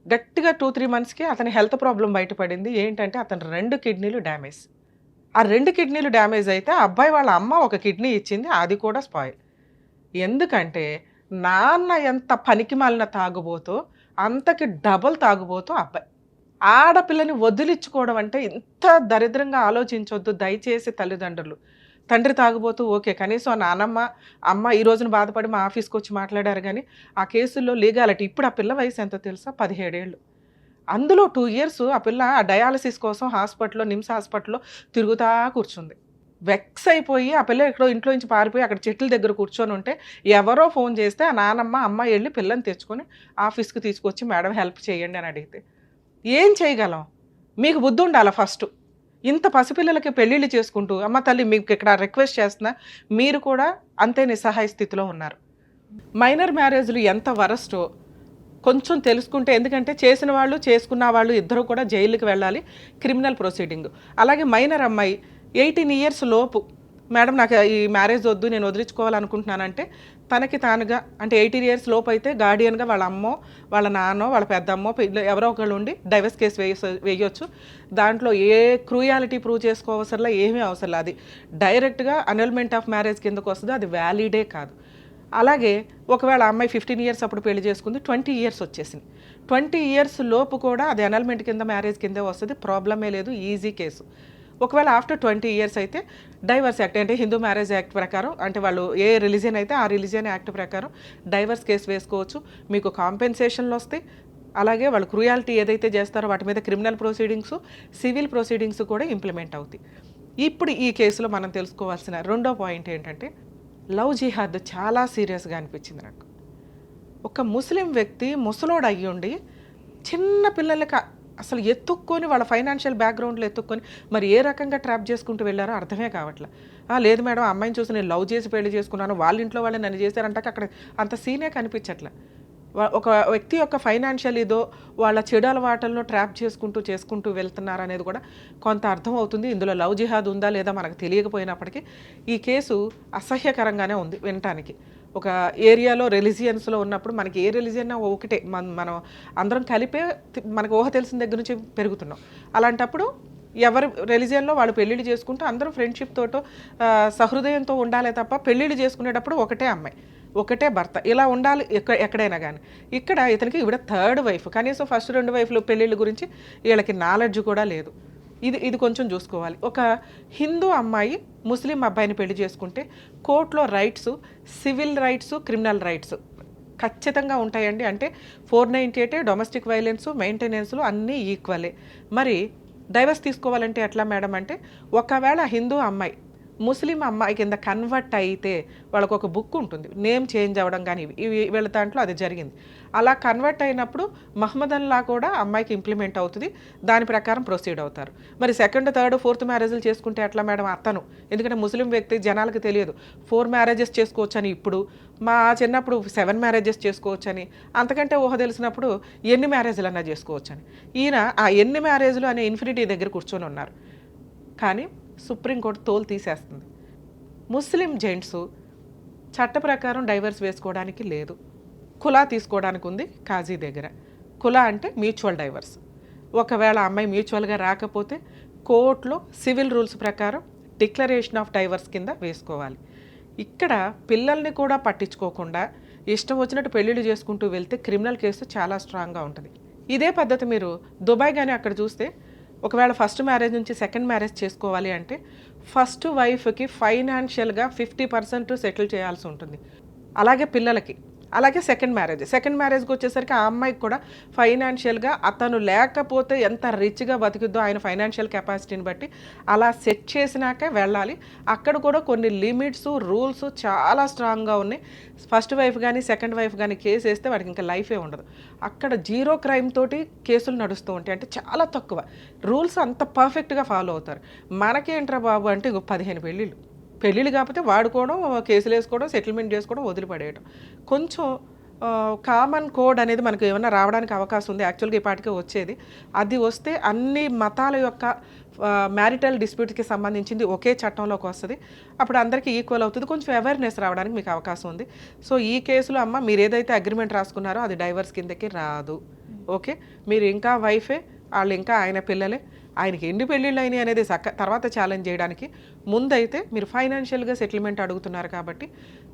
గట్టిగా 2-3 monthsకి అతని హెల్త్ ప్రాబ్లం బయటపడింది. ఏంటంటే అతని 2 కిడ్నీలు డ్యామేజ్. ఆ 2 కిడ్నీలు డ్యామేజ్ అయితే ఆ అబ్బాయి వాళ్ళ అమ్మ ఒక కిడ్నీ ఇచ్చింది, అది కూడా స్పాయిల్. ఎందుకంటే నాన్న ఎంత పనికి మాలిన తాగుబోతో అంతకి డబుల్ తాగుబోతూ అబ్బాయి. ఆడపిల్లని వదిలించుకోవడం అంటే ఇంత దరిద్రంగా ఆలోచించొద్దు దయచేసి తల్లిదండ్రులు. తండ్రి తాగుబోతూ ఓకే, కనీసం నానమ్మ అమ్మ ఈ రోజున బాధపడి మా ఆఫీస్కి వచ్చి మాట్లాడారు, కానీ ఆ కేసుల్లో లీగాలిటీ. ఇప్పుడు ఆ పిల్ల వయసు ఎంతో తెలుసా? 17 ఏళ్ళు. అందులో 2 years ఆ పిల్ల ఆ డయాలసిస్ కోసం హాస్పిటల్లో, నిమ్స్ హాస్పిటల్లో తిరుగుతా కూర్చుంది. వెక్స్ అయిపోయి ఆ పిల్ల ఎక్కడో ఇంట్లో నుంచి పారిపోయి అక్కడ చెట్ల దగ్గర కూర్చొని ఉంటే ఎవరో ఫోన్ చేస్తే ఆ నానమ్మ అమ్మ వెళ్ళి పిల్లని తెచ్చుకొని ఆఫీస్కి తీసుకొచ్చి మేడం హెల్ప్ చేయండి అని అడిగితే ఏం చేయగలం? మీకు బుద్ధి ఉండాలి ఫస్ట్. ఇంత పసిపిల్లలకి పెళ్ళిళ్ళు చేసుకుంటూ, అమ్మ తల్లి మీకు ఇక్కడ రిక్వెస్ట్ చేస్తున్నా, మీరు కూడా అంతే నిస్సహాయ స్థితిలో ఉన్నారు. మైనర్ మ్యారేజ్లు ఎంత వరస్టో కొంచెం తెలుసుకుంటే, ఎందుకంటే చేసిన వాళ్ళు చేసుకున్న వాళ్ళు ఇద్దరు కూడా జైలుకి వెళ్ళాలి, క్రిమినల్ ప్రొసీడింగ్. అలాగే మైనర్ అమ్మాయి 18 years లోపు, మేడం నాకు ఈ మ్యారేజ్ వద్దు, నేను వదిలించుకోవాలనుకుంటున్నానంటే తనకి తానుగా, అంటే 18 years లోపు అయితే గార్డియన్గా వాళ్ళ అమ్మో వాళ్ళ నాన్నో వాళ్ళ పెద్దమ్మో ఎవరో ఒకళ్ళు ఉండి డైవర్స్ కేసు వేయొచ్చు. దాంట్లో ఏ క్రూయాలిటీ ప్రూవ్ చేసుకోవసరలా, ఏమీ అవసరం. అది డైరెక్ట్గా అనల్మెంట్ ఆఫ్ మ్యారేజ్ కిందకు వస్తుంది, అది వ్యాలిడే కాదు. అలాగే ఒకవేళ అమ్మాయి 15 years అప్పుడు పెళ్లి చేసుకుంది, 20 years వచ్చేసింది, 20 years లోపు కూడా అది అనల్మెంట్ కింద మ్యారేజ్ కిందే వస్తుంది, ప్రాబ్లమే లేదు, ఈజీ కేసు. ఒకవేళ ఆఫ్టర్ 20 years అయితే డైవర్స్ యాక్ట్, అంటే హిందూ మ్యారేజ్ యాక్ట్ ప్రకారం, అంటే వాళ్ళు ఏ రిలీజియన్ అయితే ఆ రిలీజియన్ యాక్ట్ ప్రకారం డైవర్స్ కేసు వేసుకోవచ్చు, మీకు కాంపెన్సేషన్లు వస్తాయి. అలాగే వాళ్ళు క్రూయాలిటీ ఏదైతే చేస్తారో వాటి మీద క్రిమినల్ ప్రొసీడింగ్స్, సివిల్ ప్రొసీడింగ్స్ కూడా ఇంప్లిమెంట్ అవుతాయి. ఇప్పుడు ఈ కేసులో మనం తెలుసుకోవాల్సిన రెండో పాయింట్ ఏంటంటే, లవ్ జిహాద్ చాలా సీరియస్గా అనిపించింది నాకు. ఒక ముస్లిం వ్యక్తి ముసలోడు అయ్యుండి చిన్న పిల్లలకి అసలు ఎత్తుక్కొని, వాళ్ళ ఫైనాన్షియల్ బ్యాక్గ్రౌండ్లో ఎత్తుక్కొని మరి ఏ రకంగా ట్రాప్ చేసుకుంటూ వెళ్ళారో అర్థమే కావట్లే. లేదు మేడం, అమ్మాయిని చూసి నేను లవ్ చేసి పెళ్లి చేసుకున్నాను, వాళ్ళ ఇంట్లో వాళ్ళు నన్ను చేశారంటే అక్కడ అంత సీనే కనిపించట్లే. ఒక వ్యక్తి యొక్క ఫైనాన్షియల్ ఇదో వాళ్ళ చెడు అలవాటల్లో ట్రాప్ చేసుకుంటూ వెళ్తున్నారు అనేది కూడా కొంత అర్థం అవుతుంది. ఇందులో లవ్ జిహాద్ ఉందా లేదా మనకు తెలియకపోయినప్పటికీ ఈ కేసు అసహ్యకరంగానే ఉంది వినటానికి. ఒక ఏరియాలో రిలీజియన్స్లో ఉన్నప్పుడు మనకి ఏ రిలీజియన్ ఒకటే, మనం అందరం కలిపే మనకు ఊహ తెలిసిన దగ్గర నుంచి పెరుగుతున్నాం. అలాంటప్పుడు ఎవరి రిలీజియన్లో వాళ్ళు పెళ్ళిళ్ళు చేసుకుంటూ అందరూ ఫ్రెండ్షిప్ తోటో సహృదయంతో ఉండాలే తప్ప పెళ్ళిళ్ళు చేసుకునేటప్పుడు ఒకటే అమ్మాయి ఒకటే భర్త ఇలా ఉండాలి ఎక్కడైనా కానీ. ఇక్కడ ఇతనికి ఈవిడ థర్డ్ వైఫ్, కనీసం ఫస్ట్ 2 వైఫ్లు పెళ్ళిళ్ళ గురించి వీళ్ళకి నాలెడ్జ్ కూడా లేదు. ఇది కొంచెం చూసుకోవాలి. ఒక హిందూ అమ్మాయి ముస్లిం అబ్బాయిని పెళ్లి చేసుకుంటే కోర్టులో rights, civil rights, criminal rights ఖచ్చితంగా ఉంటాయండి. అంటే 498 డొమెస్టిక్ వైలెన్స్, మెయింటెనెన్స్లు అన్నీ ఈక్వలే. మరి డైవర్స్ తీసుకోవాలంటే ఎట్లా మేడం అంటే, ఒకవేళ హిందూ అమ్మాయి ముస్లిం అమ్మాయి కింద కన్వర్ట్ అయితే వాళ్ళకు ఒక బుక్ ఉంటుంది, నేమ్ చేంజ్ అవ్వడం కానీ ఇవి వీళ్ళ దాంట్లో అది జరిగింది. అలా కన్వర్ట్ అయినప్పుడు మహమ్మదన్లా కూడా అమ్మాయికి ఇంప్లిమెంట్ అవుతుంది, దాని ప్రకారం ప్రొసీడ్ అవుతారు. మరి 2nd, 3rd, 4th మ్యారేజ్లు చేసుకుంటే ఎట్లా మేడం అతను? ఎందుకంటే ముస్లిం వ్యక్తి జనాలకు తెలియదు 4 మ్యారేజెస్ చేసుకోవచ్చని. ఇప్పుడు మా చిన్నప్పుడు 7 మ్యారేజెస్ చేసుకోవచ్చని, అంతకంటే ఊహ తెలిసినప్పుడు ఎన్ని మ్యారేజ్లు అన్నా చేసుకోవచ్చని. ఈయన ఆ ఎన్ని మ్యారేజ్లు అనే ఇన్ఫినిటీ దగ్గర కూర్చొని ఉన్నారు. కానీ సుప్రీంకోర్టు తోలు తీసేస్తుంది. ముస్లిం జెంట్స్ చట్ట ప్రకారం డైవర్స్ వేసుకోవడానికి లేదు, కులా తీసుకోవడానికి ఉంది కాజీ దగ్గర. కులా అంటే మ్యూచువల్ డైవర్స్. ఒకవేళ అమ్మాయి మ్యూచువల్గా రాకపోతే కోర్టులో సివిల్ రూల్స్ ప్రకారం డిక్లరేషన్ ఆఫ్ డైవర్స్ కింద వేసుకోవాలి. ఇక్కడ పిల్లల్ని కూడా పట్టించుకోకుండా ఇష్టం వచ్చినట్టు పెళ్ళిళ్ళు చేసుకుంటూ వెళ్తే క్రిమినల్ కేసు చాలా స్ట్రాంగ్గా ఉంటుంది. ఇదే పద్ధతి మీరు దుబాయ్ కానీ అక్కడ చూస్తే, ఒకవేళ ఫస్ట్ మ్యారేజ్ నుంచి 2nd మ్యారేజ్ చేసుకోవాలి అంటే ఫస్ట్ వైఫ్కి ఫైనాన్షియల్గా 50% సెటిల్ చేయాల్సి ఉంటుంది. అలాగే పిల్లలకి, అలాగే 2nd మ్యారేజ్కి వచ్చేసరికి ఆ అమ్మాయికి కూడా ఫైనాన్షియల్గా అతను లేకపోతే ఎంత రిచ్గా బతికిద్దో ఆయన ఫైనాన్షియల్ కెపాసిటీని బట్టి అలా సెట్ చేసినాకే వెళ్ళాలి. అక్కడ కూడా కొన్ని లిమిట్స్, రూల్స్ చాలా స్ట్రాంగ్గా ఉన్నాయి. ఫస్ట్ వైఫ్ కానీ 2nd వైఫ్ కానీ కేసు వేస్తే వాడికి ఇంకా లైఫే ఉండదు. అక్కడ 0 క్రైమ్ తోటి కేసులు నడుస్తూ ఉంటాయి. అంటే చాలా తక్కువ రూల్స్ అంత పర్ఫెక్ట్గా ఫాలో అవుతారు. మనకేంట్రా బాబు అంటే 15 పెళ్ళిళ్ళు కాకపోతే వాడుకోవడం, కేసులు వేసుకోవడం, సెటిల్మెంట్ చేసుకోవడం, వదిలిపడేయడం. కొంచెం కామన్ కోడ్ అనేది మనకు ఏమైనా రావడానికి అవకాశం ఉంది. యాక్చువల్గా ఈ పాటికే వచ్చేది. అది వస్తే అన్ని మతాల యొక్క మ్యారిటల్ డిస్ప్యూట్కి సంబంధించింది ఒకే చట్టంలోకి వస్తుంది. అప్పుడు అందరికీ ఈక్వల్ అవుతుంది. కొంచెం అవేర్నెస్ రావడానికి మీకు అవకాశం ఉంది. సో ఈ కేసులో అమ్మ మీరు ఏదైతే అగ్రిమెంట్ రాసుకున్నారో అది డైవర్స్ కిందకి రాదు. ఓకే, మీరు ఇంకా వైఫే, వాళ్ళు ఇంకా ఆయన పిల్లలే. ఆయనకి ఎన్ని పెళ్ళిళ్ళు అయినాయి అనేది తర్వాత ఛాలెంజ్ చేయడానికి ముందైతే మీరు ఫైనాన్షియల్గా సెటిల్మెంట్ అడుగుతున్నారు కాబట్టి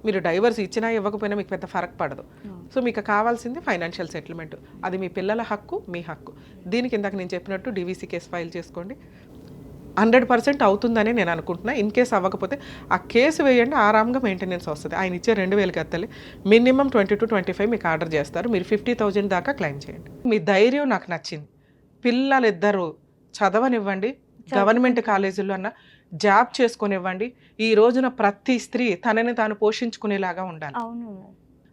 మీరు డైవర్స్ ఇచ్చినా ఇవ్వకపోయినా మీకు పెద్ద ఫరక్ పడదు. సో మీకు కావాల్సింది ఫైనాన్షియల్ సెటిల్మెంట్. అది మీ పిల్లల హక్కు, మీ హక్కు. దీనికి ఇందాక నేను చెప్పినట్టు DVC కేసు ఫైల్ చేసుకోండి. 100% అవుతుందని నేను అనుకుంటున్నా. ఇన్ కేసు అవ్వకపోతే ఆ కేసు వేయండి, ఆరాంగా మెయింటెనెన్స్ వస్తుంది. ఆయన ఇచ్చే 2000 కత్తలే మినిమం 20 to 25 మీకు ఆర్డర్ చేస్తారు. మీరు 50,000 దాకా క్లెయిమ్ చేయండి. మీ ధైర్యం నాకు నచ్చింది. పిల్లలిద్దరూ చదవనివ్వండి, గవర్నమెంట్ కాలేజీల్లో అన్న జాబ్ చేసుకునివ్వండి. ఈ రోజున ప్రతి స్త్రీ తనని తాను పోషించుకునేలాగా ఉండాలి.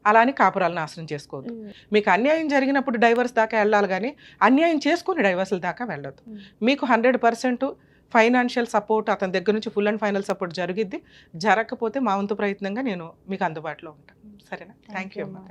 అలా అని కాపురాలు నాశనం చేసుకోవద్దు. మీకు అన్యాయం జరిగినప్పుడు డైవర్స్ దాకా వెళ్ళాలి కానీ అన్యాయం చేసుకుని డైవర్స్ల దాకా వెళ్ళొద్దు. మీకు 100% ఫైనాన్షియల్ సపోర్ట్ అతని దగ్గర నుంచి ఫుల్ అండ్ ఫైనల్ సపోర్ట్ జరిగిద్ది. జరగకపోతే మా వంతు ప్రయత్నంగా నేను మీకు అందుబాటులో ఉంటాను. సరేనా? థ్యాంక్ యూ అమ్మా.